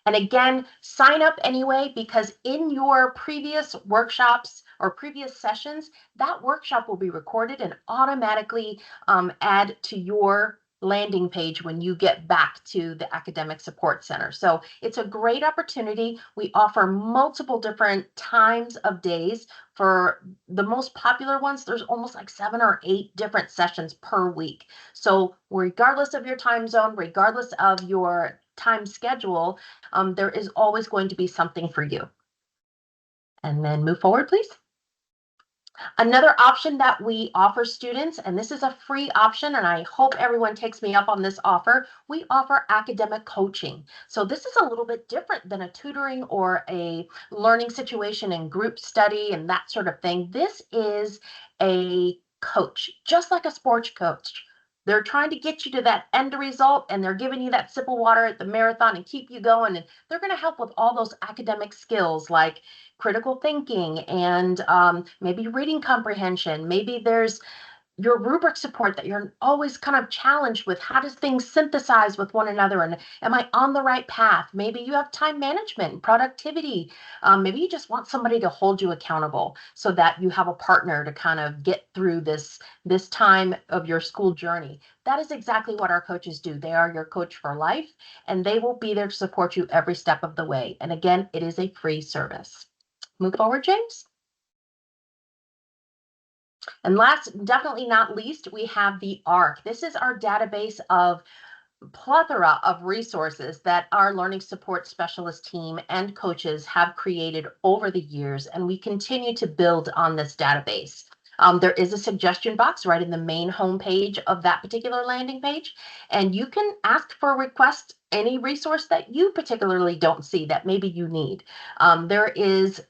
And again, sign up anyway, because in your previous workshops or previous sessions, that workshop will be recorded and automatically add to your landing page when you get back to the Academic Support Center. So it's a great opportunity. We offer multiple different times of days. For the most popular ones, there's almost like 7 or 8 different sessions per week. So regardless of your time zone, regardless of your time schedule, there is always going to be something for you. And then move forward, please. Another option that we offer students, and this is a free option, and I hope everyone takes me up on this offer, we offer academic coaching. So this is a little bit different than a tutoring or a learning situation and group study and that sort of thing. This is a coach, just like a sports coach. They're trying to get you to that end result, and they're giving you that sip of water at the marathon and keep you going. And they're going to help with all those academic skills like critical thinking and maybe reading comprehension. Maybe there's your rubric support that you're always kind of challenged with. How does things synthesize with one another? And am I on the right path? Maybe you have time management and productivity. Maybe you just want somebody to hold you accountable so that you have a partner to kind of get through this time of your school journey. That is exactly what our coaches do. They are your coach for life, and they will be there to support you every step of the way. And again, it is a free service. Move forward, James. And last, definitely not least, we have the ARC. This is our database of plethora of resources that our learning support specialist team and coaches have created over the years, and we continue to build on this database. There is a suggestion box right in the main homepage of that particular landing page, and you can ask for a request any resource that you particularly don't see that maybe you need. There is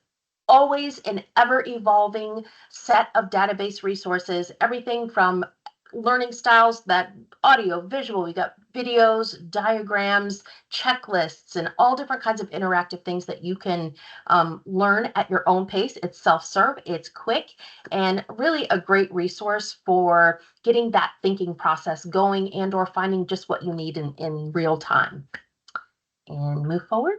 always an ever-evolving set of database resources, everything from learning styles, that audio, visual, we got videos, diagrams, checklists, and all different kinds of interactive things that you can learn at your own pace. It's self-serve, it's quick, and really a great resource for getting that thinking process going and or finding just what you need in real time. And move forward.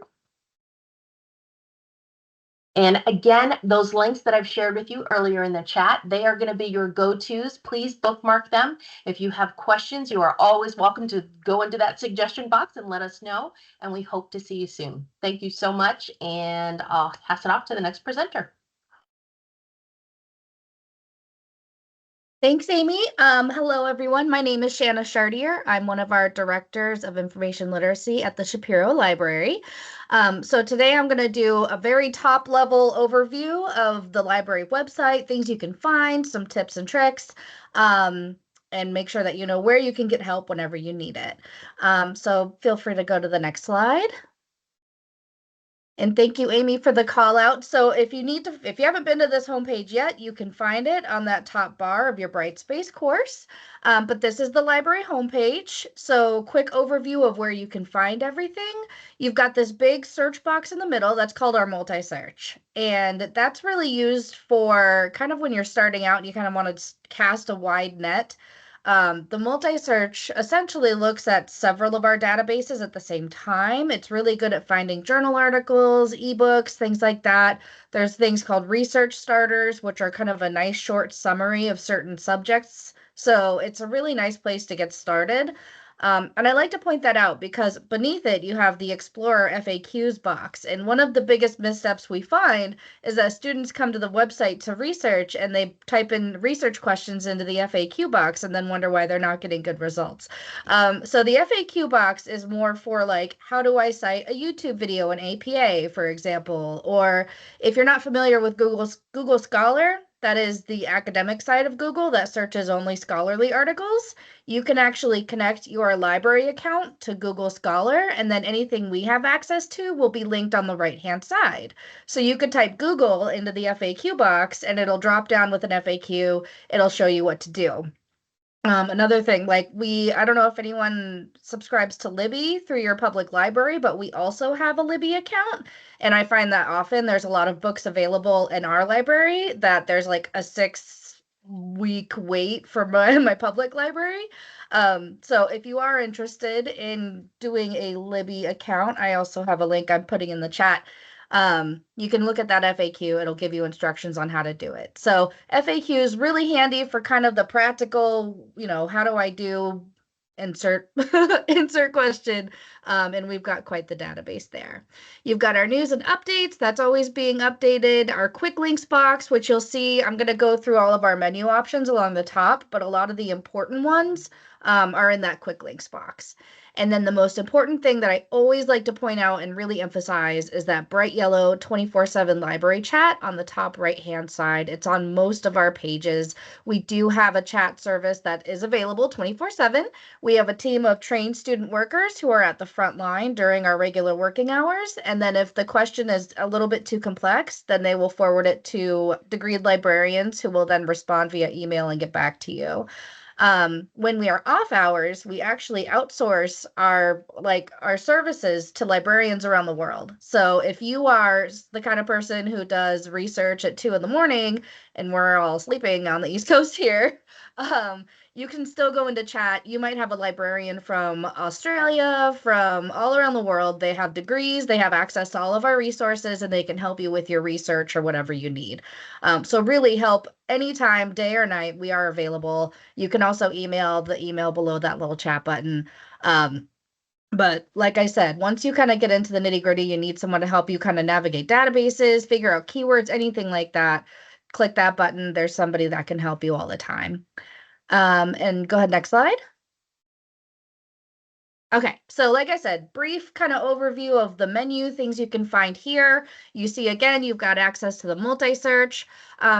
And again, those links that I've shared with you earlier in the chat, they are going to be your go-tos. Please bookmark them. If you have questions, you are always welcome to go into that suggestion box and let us know. And we hope to see you soon. Thank you so much. And I'll pass it off to the next presenter. Thanks, Amy. Hello, everyone. My name is Shanna Chartier. I'm one of our directors of information literacy at the Shapiro Library. So today I'm going to do a very top level overview of the library website, things you can find, some tips and tricks, and make sure that you know where you can get help whenever you need it. So feel free to go to the next slide. And thank you, Amy, for the call out. So if you haven't been to this homepage yet, you can find it on that top bar of your Brightspace course. But this is the library homepage. So quick overview of where you can find everything. You've got this big search box in the middle. That's called our multi-search. And that's really used for kind of when you're starting out and you kind of want to cast a wide net. The multi-search essentially looks at several of our databases at the same time. It's really good at finding journal articles, ebooks, things like that. There's things called research starters, which are kind of a nice short summary of certain subjects. So it's a really nice place to get started. And I like to point that out because beneath it, you have the Explorer FAQs box. And one of the biggest missteps we find is that students come to the website to research and they type in research questions into the FAQ box and then wonder why they're not getting good results. So the FAQ box is more for like, how do I cite a YouTube video in APA, for example? Or if you're not familiar with Google Scholar, that is the academic side of Google that searches only scholarly articles, you can actually connect your library account to Google Scholar, and then anything we have access to will be linked on the right-hand side. So you could type Google into the FAQ box, and it'll drop down with an FAQ. It'll show you what to do. Another thing, like I don't know if anyone subscribes to Libby through your public library, but we also have a Libby account. And I find that often there's a lot of books available in our library that there's like a 6-week wait for my public library. So if you are interested in doing a Libby account, I also have a link I'm putting in the chat. You can look at that FAQ. It'll give you instructions on how to do it. So FAQ is really handy for kind of the practical, how do I do insert insert question, and we've got quite the database there. You've got our news and updates. That's always being updated. Our quick links box, which you'll see, I'm going to go through all of our menu options along the top, but a lot of the important ones are in that quick links box. And then the most important thing that I always like to point out and really emphasize is that bright yellow 24/7 library chat on the top right-hand side. It's on most of our pages. We do have a chat service that is available 24/7. We have a team of trained student workers who are at the front line during our regular working hours. And then if the question is a little bit too complex, then they will forward it to degreed librarians who will then respond via email and get back to you. When we are off hours, we actually outsource our services to librarians around the world. So if you are the kind of person who does research at 2 a.m. and we're all sleeping on the East Coast here, you can still go into chat. You might have a librarian from Australia, from all around the world. They have degrees, they have access to all of our resources, and they can help you with your research or whatever you need. So really help anytime, day or night, we are available. You can also email the email below that little chat button. But like I said, once you kind of get into the nitty gritty, you need someone to help you kind of navigate databases, figure out keywords, anything like that. Click that button. There's somebody that can help you all the time. And go ahead, next slide. Okay, so like I said, brief kind of overview of the menu, things you can find here. You see, again, you've got access to the multi-search.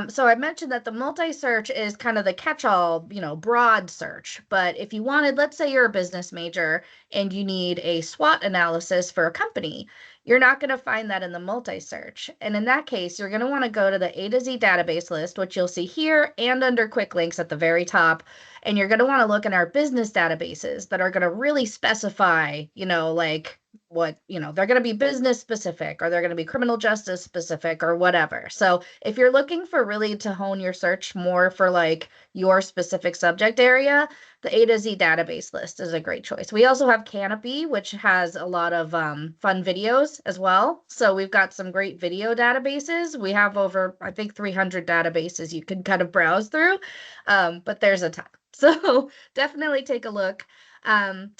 So I mentioned that the multi-search is kind of the catch-all, broad search. But if you wanted, let's say you're a business major and you need a SWOT analysis for a company, you're not going to find that in the multi-search. And in that case, you're going to want to go to the A to Z database list, which you'll see here and under quick links at the very top. And you're going to want to look in our business databases that are going to really specify, like what, they're going to be business specific, or they're going to be criminal justice specific, or whatever. So if you're looking for really to hone your search more for like your specific subject area, the A to Z database list is a great choice. We also have Canopy, which has a lot of fun videos as well. So we've got some great video databases. We have over, I think, 300 databases you can kind of browse through, but there's a ton. So definitely take a look.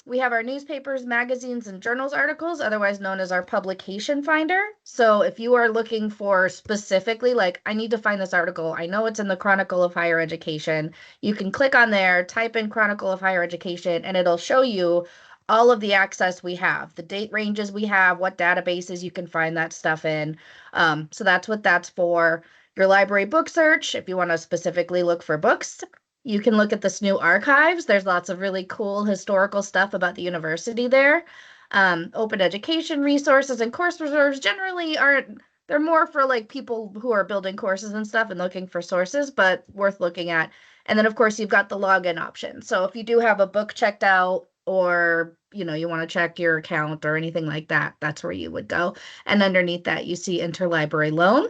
We have our newspapers, magazines, and journals articles, otherwise known as our publication finder. So if you are looking for specifically, like, I need to find this article, I know it's in the Chronicle of Higher Education, you can click on there, type in Chronicle of Higher Education, and it'll show you all of the access we have, the date ranges we have, what databases you can find that stuff in. So that's what that's for. Your library book search, if you want to specifically look for books. You can look at the SNHU archives. There's lots of really cool historical stuff about the university there. Open education resources and course reserves generally they're more for like people who are building courses and stuff and looking for sources, but worth looking at. And then of course you've got the login option. So if you do have a book checked out, or you want to check your account or anything like that, that's where you would go. And underneath that you see interlibrary loan.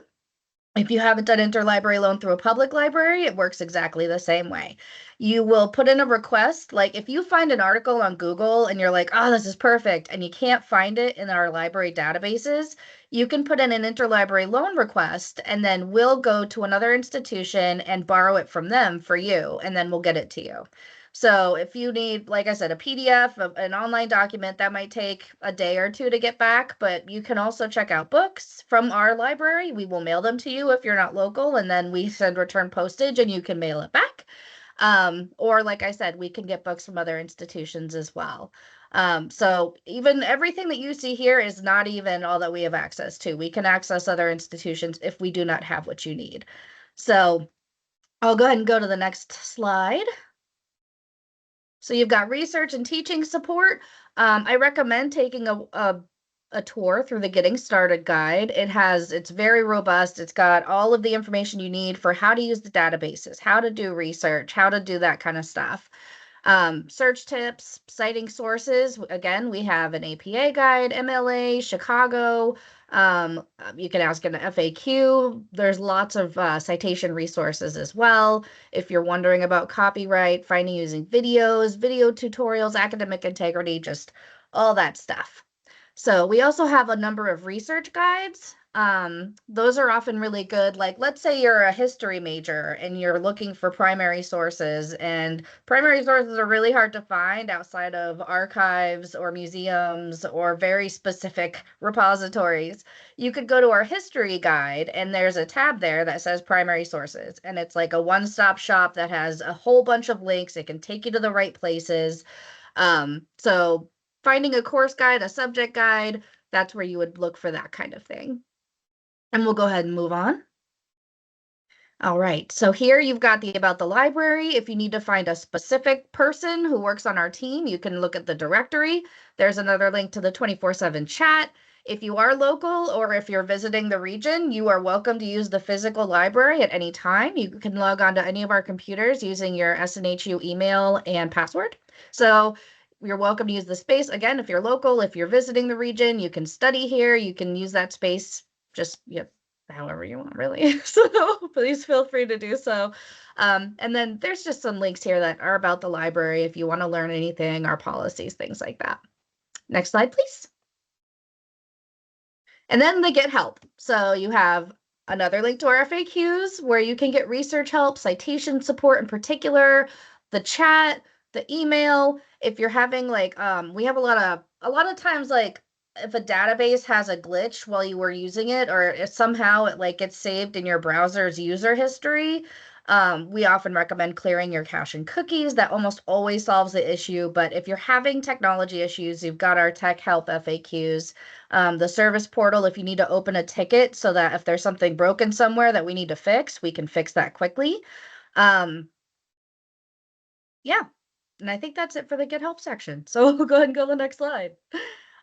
If you haven't done interlibrary loan through a public library, it works exactly the same way. You will put in a request. Like if you find an article on Google and you're like, oh, this is perfect, and you can't find it in our library databases, you can put in an interlibrary loan request, and then we'll go to another institution and borrow it from them for you, and then we'll get it to you. So if you need, like I said, a PDF, an online document, that might take a day or two to get back, but you can also check out books from our library. We will mail them to you if you're not local, and then we send return postage and you can mail it back. Or like I said, we can get books from other institutions as well. So even everything that you see here is not even all that we have access to. We can access other institutions if we do not have what you need. So I'll go ahead and go to the next slide. So you've got research and teaching support. I recommend taking a tour through the Getting Started guide. It's very robust. It's got all of the information you need for how to use the databases, how to do research, how to do that kind of stuff. Search tips, citing sources. Again, we have an APA guide, MLA, Chicago. You can ask an FAQ. There's lots of citation resources as well. If you're wondering about copyright, finding using videos, video tutorials, academic integrity, just all that stuff. So we also have a number of research guides. Those are often really good. Like, let's say you're a history major and you're looking for primary sources, and primary sources are really hard to find outside of archives or museums or very specific repositories. You could go to our history guide, and there's a tab there that says primary sources, and it's like a one-stop shop that has a whole bunch of links. It can take you to the right places. So finding a course guide, a subject guide, that's where you would look for that kind of thing. And we'll go ahead and move on. All right, so here you've got the About the Library. If you need to find a specific person who works on our team, you can look at the directory. There's another link to the 24/7 chat. If you are local or if you're visiting the region, you are welcome to use the physical library at any time. You can log on to any of our computers using your SNHU email and password. So you're welcome to use the space. Again, if you're local, if you're visiting the region, you can study here. You can use that space just however you want, really. So please feel free to do so. And then there's just some links here that are about the library if you want to learn anything, our policies, things like that. Next slide, please. And then the Get Help. So you have another link to our FAQs where you can get research help, citation support in particular, the chat, the email. If you're having we have a lot of times, like if a database has a glitch while you were using it, or if somehow it gets saved in your browser's user history, we often recommend clearing your cache and cookies. That almost always solves the issue. But if you're having technology issues, you've got our tech help FAQs, the service portal. If you need to open a ticket so that if there's something broken somewhere that we need to fix, we can fix that quickly. Yeah, and I think that's it for the Get Help section. So we'll go ahead and go to the next slide.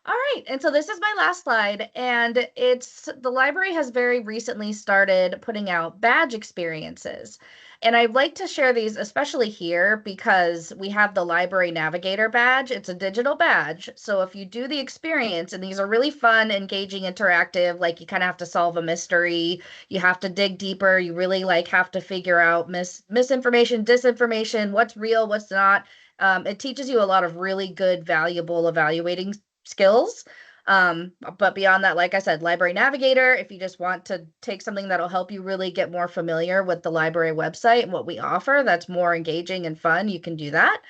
All right, and so this is my last slide, and the library has very recently started putting out badge experiences. And I'd like to share these, especially here, because we have the Library Navigator badge. It's a digital badge. So if you do the experience, and these are really fun, engaging, interactive, like you kind of have to solve a mystery, you have to dig deeper, you really have to figure out misinformation, disinformation, what's real, what's not. It teaches you a lot of really good, valuable evaluating skills. But beyond that, like I said, Library Navigator, if you just want to take something that'll help you really get more familiar with the library website and what we offer, that's more engaging and fun, you can do that.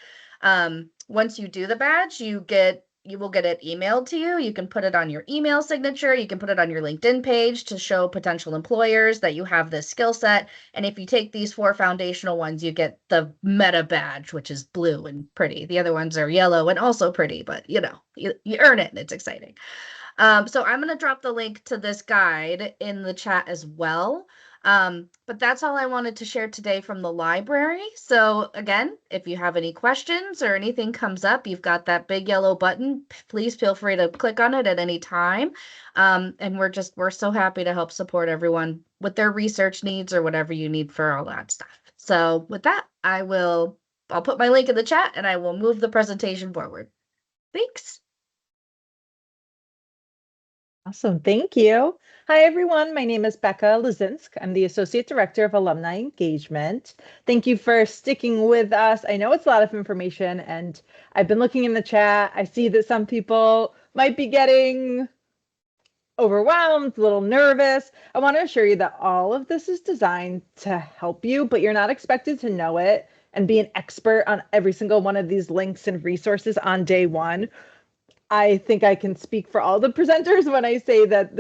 Once you do the badge, you will get it emailed to you. You can put it on your email signature. You can put it on your LinkedIn page to show potential employers that you have this skill set. And if you take these 4 foundational ones, you get the meta badge, which is blue and pretty. The other ones are yellow and also pretty, but you earn it and it's exciting. So I'm going to drop the link to this guide in the chat as well. But that's all I wanted to share today from the library. So again, if you have any questions or anything comes up, you've got that big yellow button. Please feel free to click on it at any time. And we're so happy to help support everyone with their research needs or whatever you need for all that stuff. So with that, I'll put my link in the chat and I will move the presentation forward. Thanks. Awesome. Thank you. Hi, everyone. My name is Becca Lazinsk. I'm the Associate Director of Alumni Engagement. Thank you for sticking with us. I know it's a lot of information, and I've been looking in the chat. I see that some people might be getting overwhelmed, a little nervous. I want to assure you that all of this is designed to help you, but you're not expected to know it and be an expert on every single one of these links and resources on day one. I think I can speak for all the presenters when I say that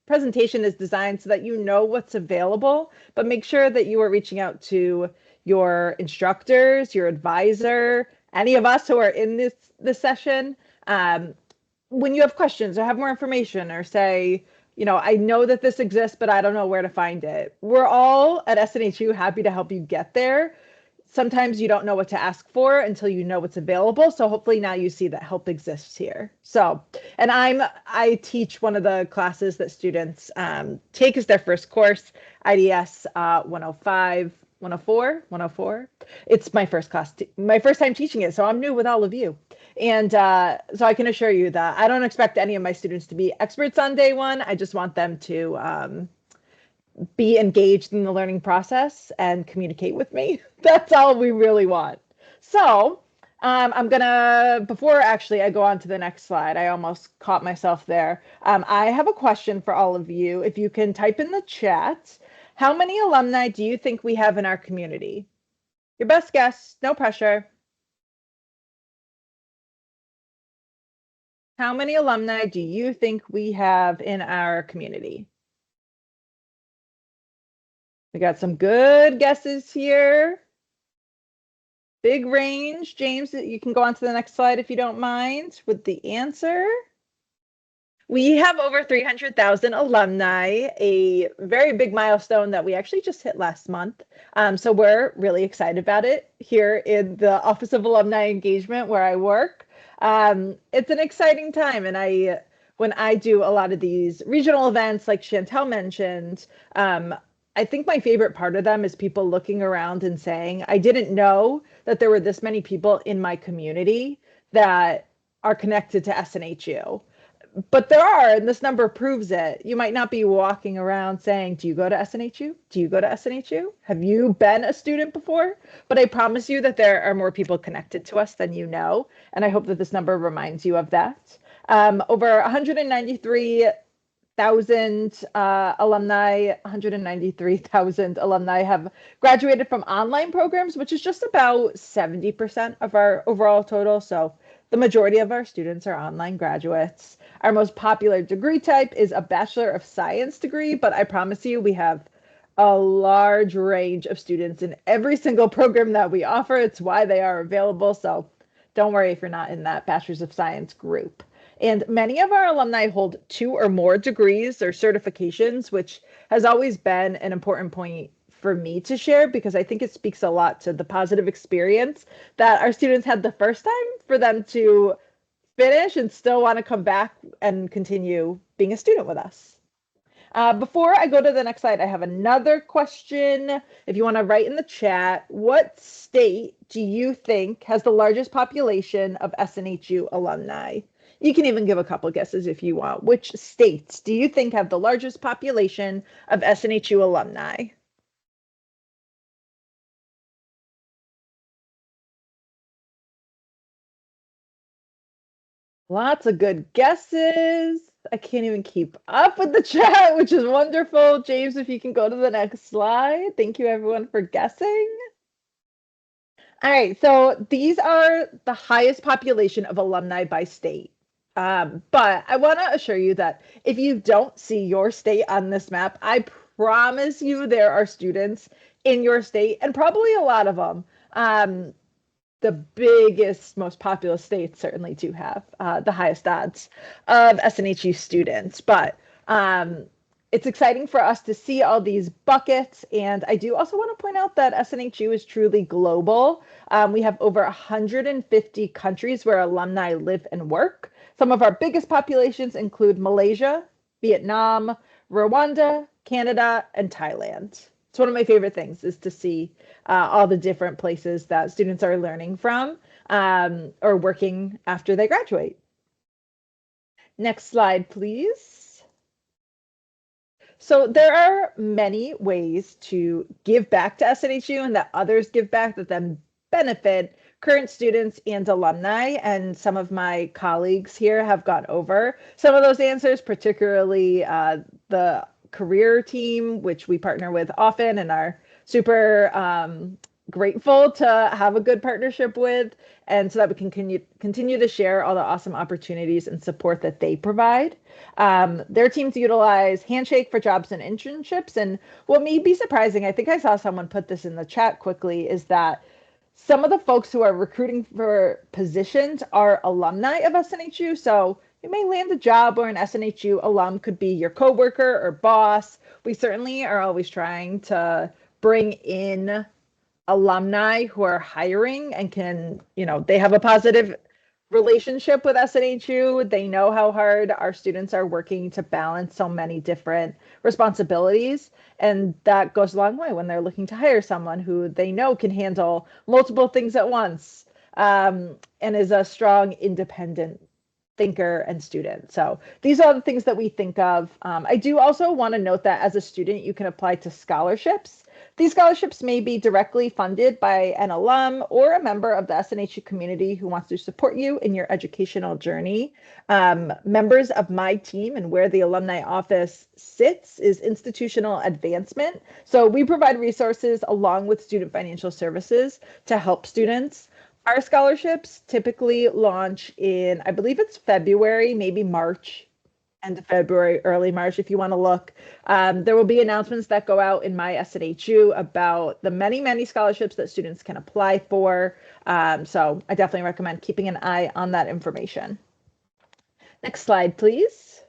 presentation is designed so that you know what's available, but make sure that you are reaching out to your instructors, your advisor, any of us who are in this session. When you have questions or have more information or say, I know that this exists, but I don't know where to find it. We're all at SNHU happy to help you get there. Sometimes you don't know what to ask for until you know what's available. So hopefully now you see that help exists here. So, and I teach one of the classes that students take as their first course, IDS 105, 104, 104. It's my first class, my first time teaching it. So I'm new with all of you. And so I can assure you that I don't expect any of my students to be experts on day one. I just want them to be engaged in the learning process and communicate with me. That's all we really want. So I'm gonna, before actually I go on to the next slide, I almost caught myself there. I have a question for all of you. If you can type in the chat, how many alumni do you think we have in our community? Your best guess, no pressure. How many alumni do you think we have in our community? We got some good guesses here. Big range. James, you can go on to the next slide if you don't mind with the answer. We have over 300,000 alumni, a very big milestone that we actually just hit last month. So we're really excited about it here in the Office of Alumni Engagement where I work. It's an exciting time, and when I do a lot of these regional events like Chantel mentioned, I think my favorite part of them is people looking around and saying, I didn't know that there were this many people in my community that are connected to SNHU. But there are, and this number proves it. You might not be walking around saying, do you go to SNHU? Do you go to SNHU? Have you been a student before? But I promise you that there are more people connected to us than you know. And I hope that this number reminds you of that. Over 193,000 alumni, 193,000 alumni have graduated from online programs, which is just about 70% of our overall total. So the majority of our students are online graduates. Our most popular degree type is a Bachelor of Science degree, but I promise you we have a large range of students in every single program that we offer. It's why they are available. So don't worry if you're not in that Bachelor's of Science group. And many of our alumni hold 2 or more degrees or certifications, which has always been an important point for me to share because I think it speaks a lot to the positive experience that our students had the first time for them to finish and still want to come back and continue being a student with us. Before I go to the next slide, I have another question. If you want to write in the chat, what state do you think has the largest population of SNHU alumni? You can even give a couple guesses if you want. Which states do you think have the largest population of SNHU alumni? Lots of good guesses. I can't even keep up with the chat, which is wonderful. James, if you can go to the next slide. Thank you everyone for guessing. All right, so these are the highest population of alumni by state. But I want to assure you that if you don't see your state on this map, I promise you there are students in your state, and probably a lot of them. The biggest, most populous states certainly do have the highest odds of SNHU students. But it's exciting for us to see all these buckets. And I do also want to point out that SNHU is truly global. We have over 150 countries where alumni live and work. Some of our biggest populations include Malaysia, Vietnam, Rwanda, Canada, and Thailand. It's one of my favorite things is to see all the different places that students are learning from or working after they graduate. Next slide, please. So there are many ways to give back to SNHU and that others give back that then benefit current students and alumni. And some of my colleagues here have gone over some of those answers, particularly the career team, which we partner with often and are super grateful to have a good partnership with, and so that we can continue to share all the awesome opportunities and support that they provide. Their teams utilize Handshake for jobs and internships, and what may be surprising, I think I saw someone put this in the chat quickly, is that some of the folks who are recruiting for positions are alumni of SNHU. So you may land a job, or an SNHU alum could be your coworker or boss. We certainly are always trying to bring in alumni who are hiring and can, they have a positive relationship with SNHU. They know how hard our students are working to balance so many different responsibilities. And that goes a long way when they're looking to hire someone who they know can handle multiple things at once, and is a strong, independent thinker and student. So these are the things that we think of. I do also want to note that as a student, you can apply to scholarships. These scholarships may be directly funded by an alum or a member of the SNHU community who wants to support you in your educational journey. Members of my team and where the alumni office sits is institutional advancement. So we provide resources along with student financial services to help students. Our scholarships typically launch in, I believe it's February, maybe March, end of February, early March, if you want to look. There will be announcements that go out in my SNHU about the many, many scholarships that students can apply for. So I definitely recommend keeping an eye on that information. Next slide, please.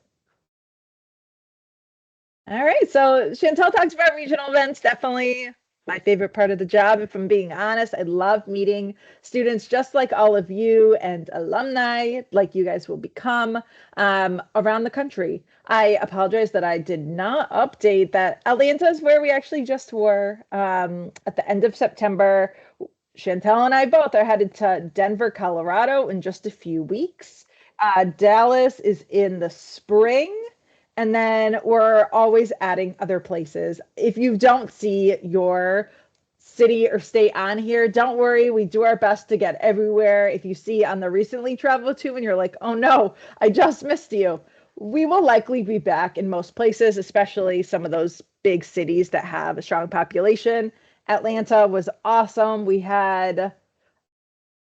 All right, so Chantel talks about regional events, definitely my favorite part of the job. If I'm being honest, I love meeting students just like all of you and alumni like you guys will become around the country. I apologize that I did not update that Atlanta is where we actually just were at the end of September. Chantel and I both are headed to Denver, Colorado in just a few weeks. Dallas is in the spring. And then we're always adding other places. If you don't see your city or state on here, don't worry. We do our best to get everywhere. If you see on the recently traveled to and you're like, oh no, I just missed you, we will likely be back in most places, especially some of those big cities that have a strong population. Atlanta was awesome. We had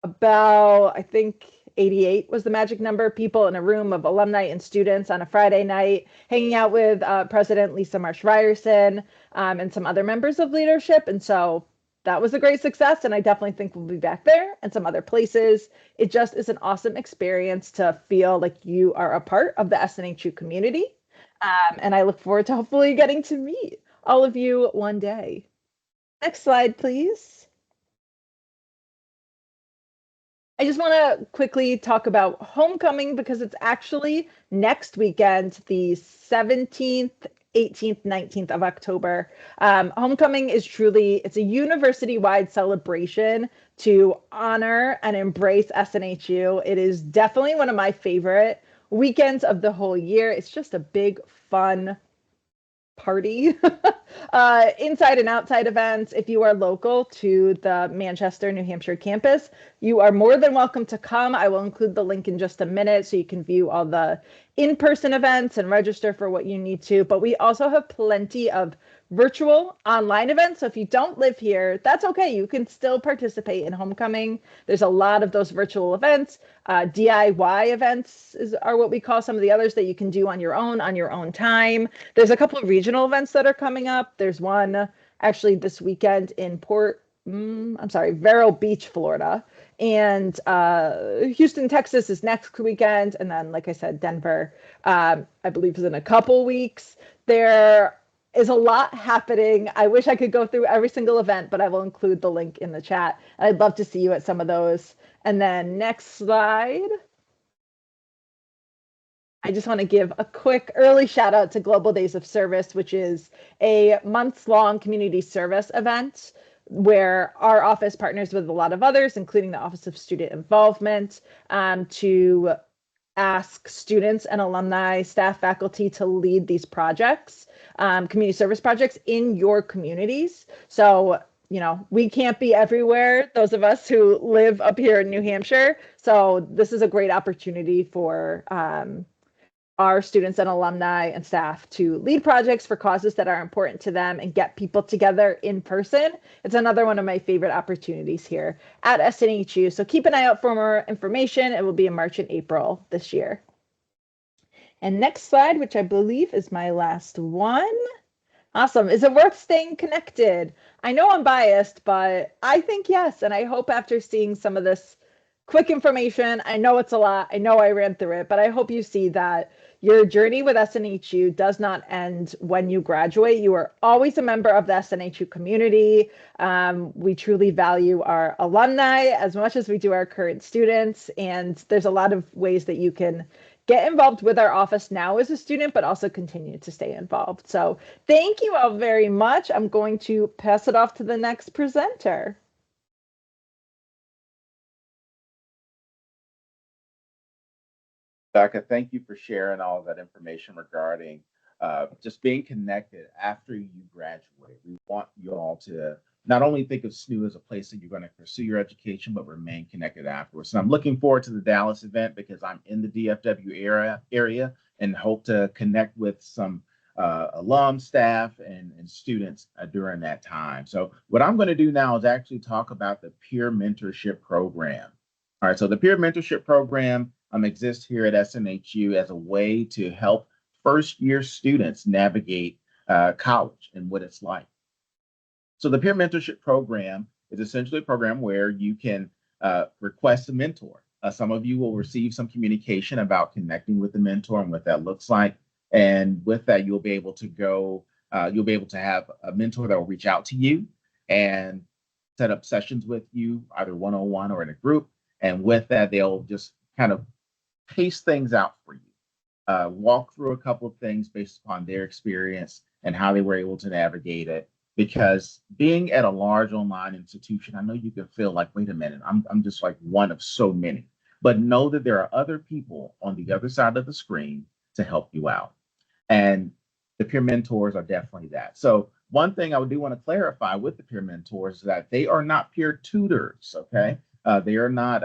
about, I think, 88 was the magic number of people in a room of alumni and students on a Friday night, hanging out with President Lisa Marsh Ryerson and some other members of leadership. And so that was a great success. And I definitely think we'll be back there and some other places. It just is an awesome experience to feel like you are a part of the SNHU community. And I look forward to hopefully getting to meet all of you one day. Next slide, please. I just want to quickly talk about homecoming because it's actually next weekend, the 17th, 18th, 19th of October. Homecoming is truly, it's a university-wide celebration to honor and embrace SNHU. It is definitely one of my favorite weekends of the whole year. It's just a big, fun party. Inside and outside events. If you are local to the Manchester, New Hampshire campus, you are more than welcome to come. I will include the link in just a minute so you can view all the in-person events and register for what you need to. But we also have plenty of virtual online events. So if you don't live here, that's okay. You can still participate in homecoming. There's a lot of those virtual events. DIY events are what we call some of the others that you can do on your own time. There's a couple of regional events that are coming up. There's one actually this weekend in Vero Beach, Florida. And Houston, Texas is next weekend. And then, like I said, Denver, I believe is in a couple weeks. There is a lot happening. I wish I could go through every single event, but I will include the link in the chat. I'd love to see you at some of those. And then next slide. I just want to give a quick early shout out to Global Days of Service, which is a months-long community service event where our office partners with a lot of others, including the Office of Student Involvement, to ask students and alumni, staff, faculty to lead these projects, community service projects in your communities. So, we can't be everywhere, those of us who live up here in New Hampshire. So this is a great opportunity for our students and alumni and staff to lead projects for causes that are important to them and get people together in person. It's another one of my favorite opportunities here at SNHU. So keep an eye out for more information. It will be in March and April this year. And next slide, which I believe is my last one. Awesome. Is it worth staying connected? I know I'm biased, but I think yes. And I hope after seeing some of this quick information. I know it's a lot. I know I ran through it, but I hope you see that your journey with SNHU does not end when you graduate. You are always a member of the SNHU community. We truly value our alumni as much as we do our current students. And there's a lot of ways that you can get involved with our office now as a student, but also continue to stay involved. So thank you all very much. I'm going to pass it off to the next presenter. Becca, thank you for sharing all of that information regarding just being connected after you graduate. We want you all to not only think of SNHU as a place that you're going to pursue your education, but remain connected afterwards. And I'm looking forward to the Dallas event because I'm in the DFW area and hope to connect with some alum, staff, and students during that time. So what I'm going to do now is actually talk about the peer mentorship program. All right, so the peer mentorship program exists here at SNHU as a way to help first year students navigate college and what it's like. So the peer mentorship program is essentially a program where you can request a mentor. Some of you will receive some communication about connecting with the mentor and what that looks like. And with that, you'll be able to have a mentor that will reach out to you and set up sessions with you, either one-on-one or in a group. And with that, they'll just kind of pace things out for you, walk through a couple of things based upon their experience and how they were able to navigate it. Because being at a large online institution, I know you can feel like, wait a minute, I'm just like one of so many. But know that there are other people on the other side of the screen to help you out. And the peer mentors are definitely that. So one thing I do want to clarify with the peer mentors is that they are not peer tutors, okay? They are not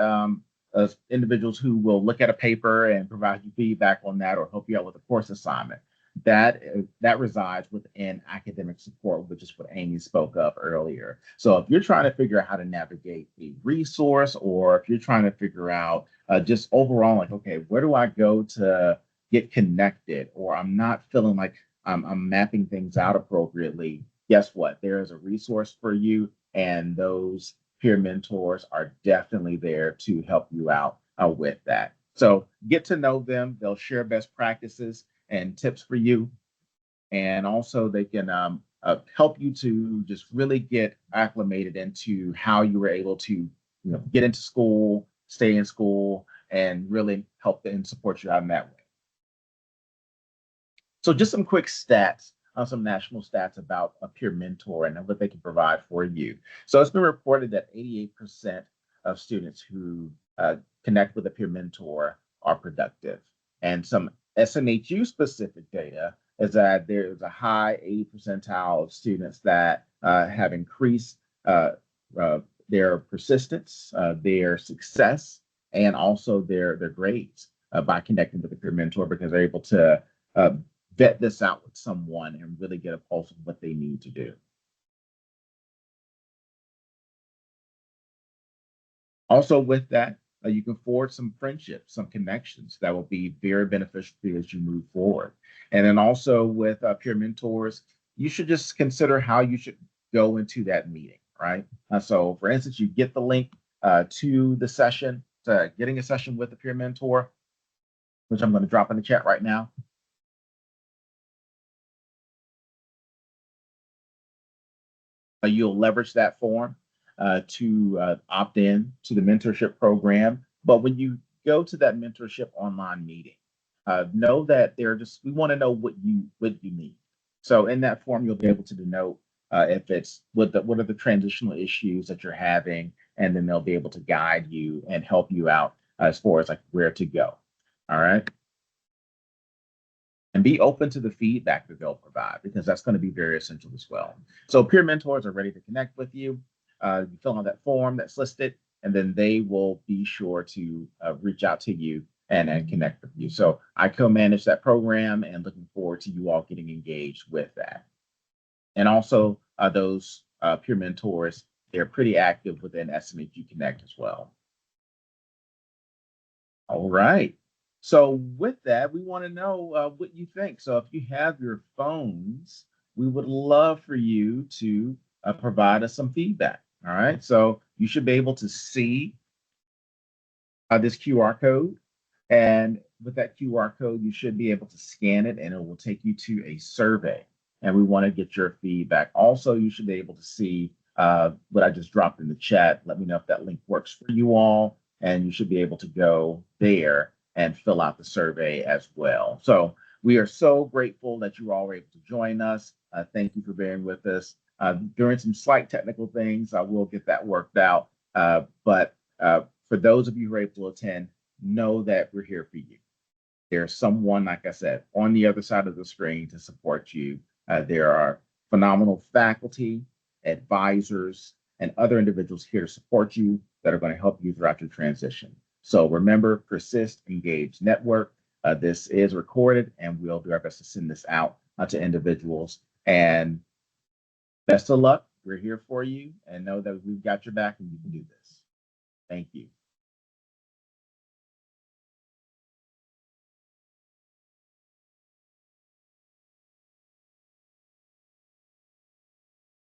individuals who will look at a paper and provide you feedback on that or help you out with a course assignment. That resides within academic support, which is what Amy spoke of earlier. So if you're trying to figure out how to navigate a resource, or if you're trying to figure out just overall, like, okay, where do I go to get connected, or I'm not feeling like I'm mapping things out appropriately, guess what? There is a resource for you, and those peer mentors are definitely there to help you out with that. So get to know them. They'll share best practices and tips for you. And also they can help you to just really get acclimated into how you were able to get into school, stay in school, and really help and support you out in that way. So just some quick stats, some national stats about a peer mentor and what they can provide for you. So it's been reported that 88% of students who connect with a peer mentor are productive. And some SNHU specific data is that there is a high 80 percentile of students that have increased their persistence, their success, and also their grades by connecting with a peer mentor, because they're able to vet this out with someone and really get a pulse of what they need to do. Also with that, you can forge some friendships, some connections that will be very beneficial to you as you move forward. And then also with peer mentors, you should just consider how you should go into that meeting, right? So for instance, you get the link to the session, to getting a session with a peer mentor, which I'm going to drop in the chat right now. You'll leverage that form to opt in to the mentorship program. But when you go to that mentorship online meeting, know that we want to know what you need. So in that form, you'll be able to denote if it's what are the transitional issues that you're having, and then they'll be able to guide you and help you out as far as like where to go. All right. And be open to the feedback that they'll provide, because that's going to be very essential as well. So peer mentors are ready to connect with you. You fill out that form that's listed, and then they will be sure to reach out to you and connect with you. So I co-manage that program and looking forward to you all getting engaged with that. And also those peer mentors, they're pretty active within SNHU Connect as well. All right. So with that, we want to know what you think. So if you have your phones, we would love for you to provide us some feedback. All right. So you should be able to see this QR code. And with that QR code, you should be able to scan it and it will take you to a survey. And we want to get your feedback. Also, you should be able to see what I just dropped in the chat. Let me know if that link works for you all. And you should be able to go there and fill out the survey as well. So we are so grateful that you all were able to join us. Thank you for bearing with us. During some slight technical things, I will get that worked out. But for those of you who are able to attend, know that we're here for you. There's someone, like I said, on the other side of the screen to support you. There are phenomenal faculty, advisors, and other individuals here to support you that are going to help you throughout your transition. So remember, persist, engage, network. This is recorded, and we'll do our best to send this out to individuals. And best of luck. We're here for you, and know that we've got your back and you can do this. Thank you.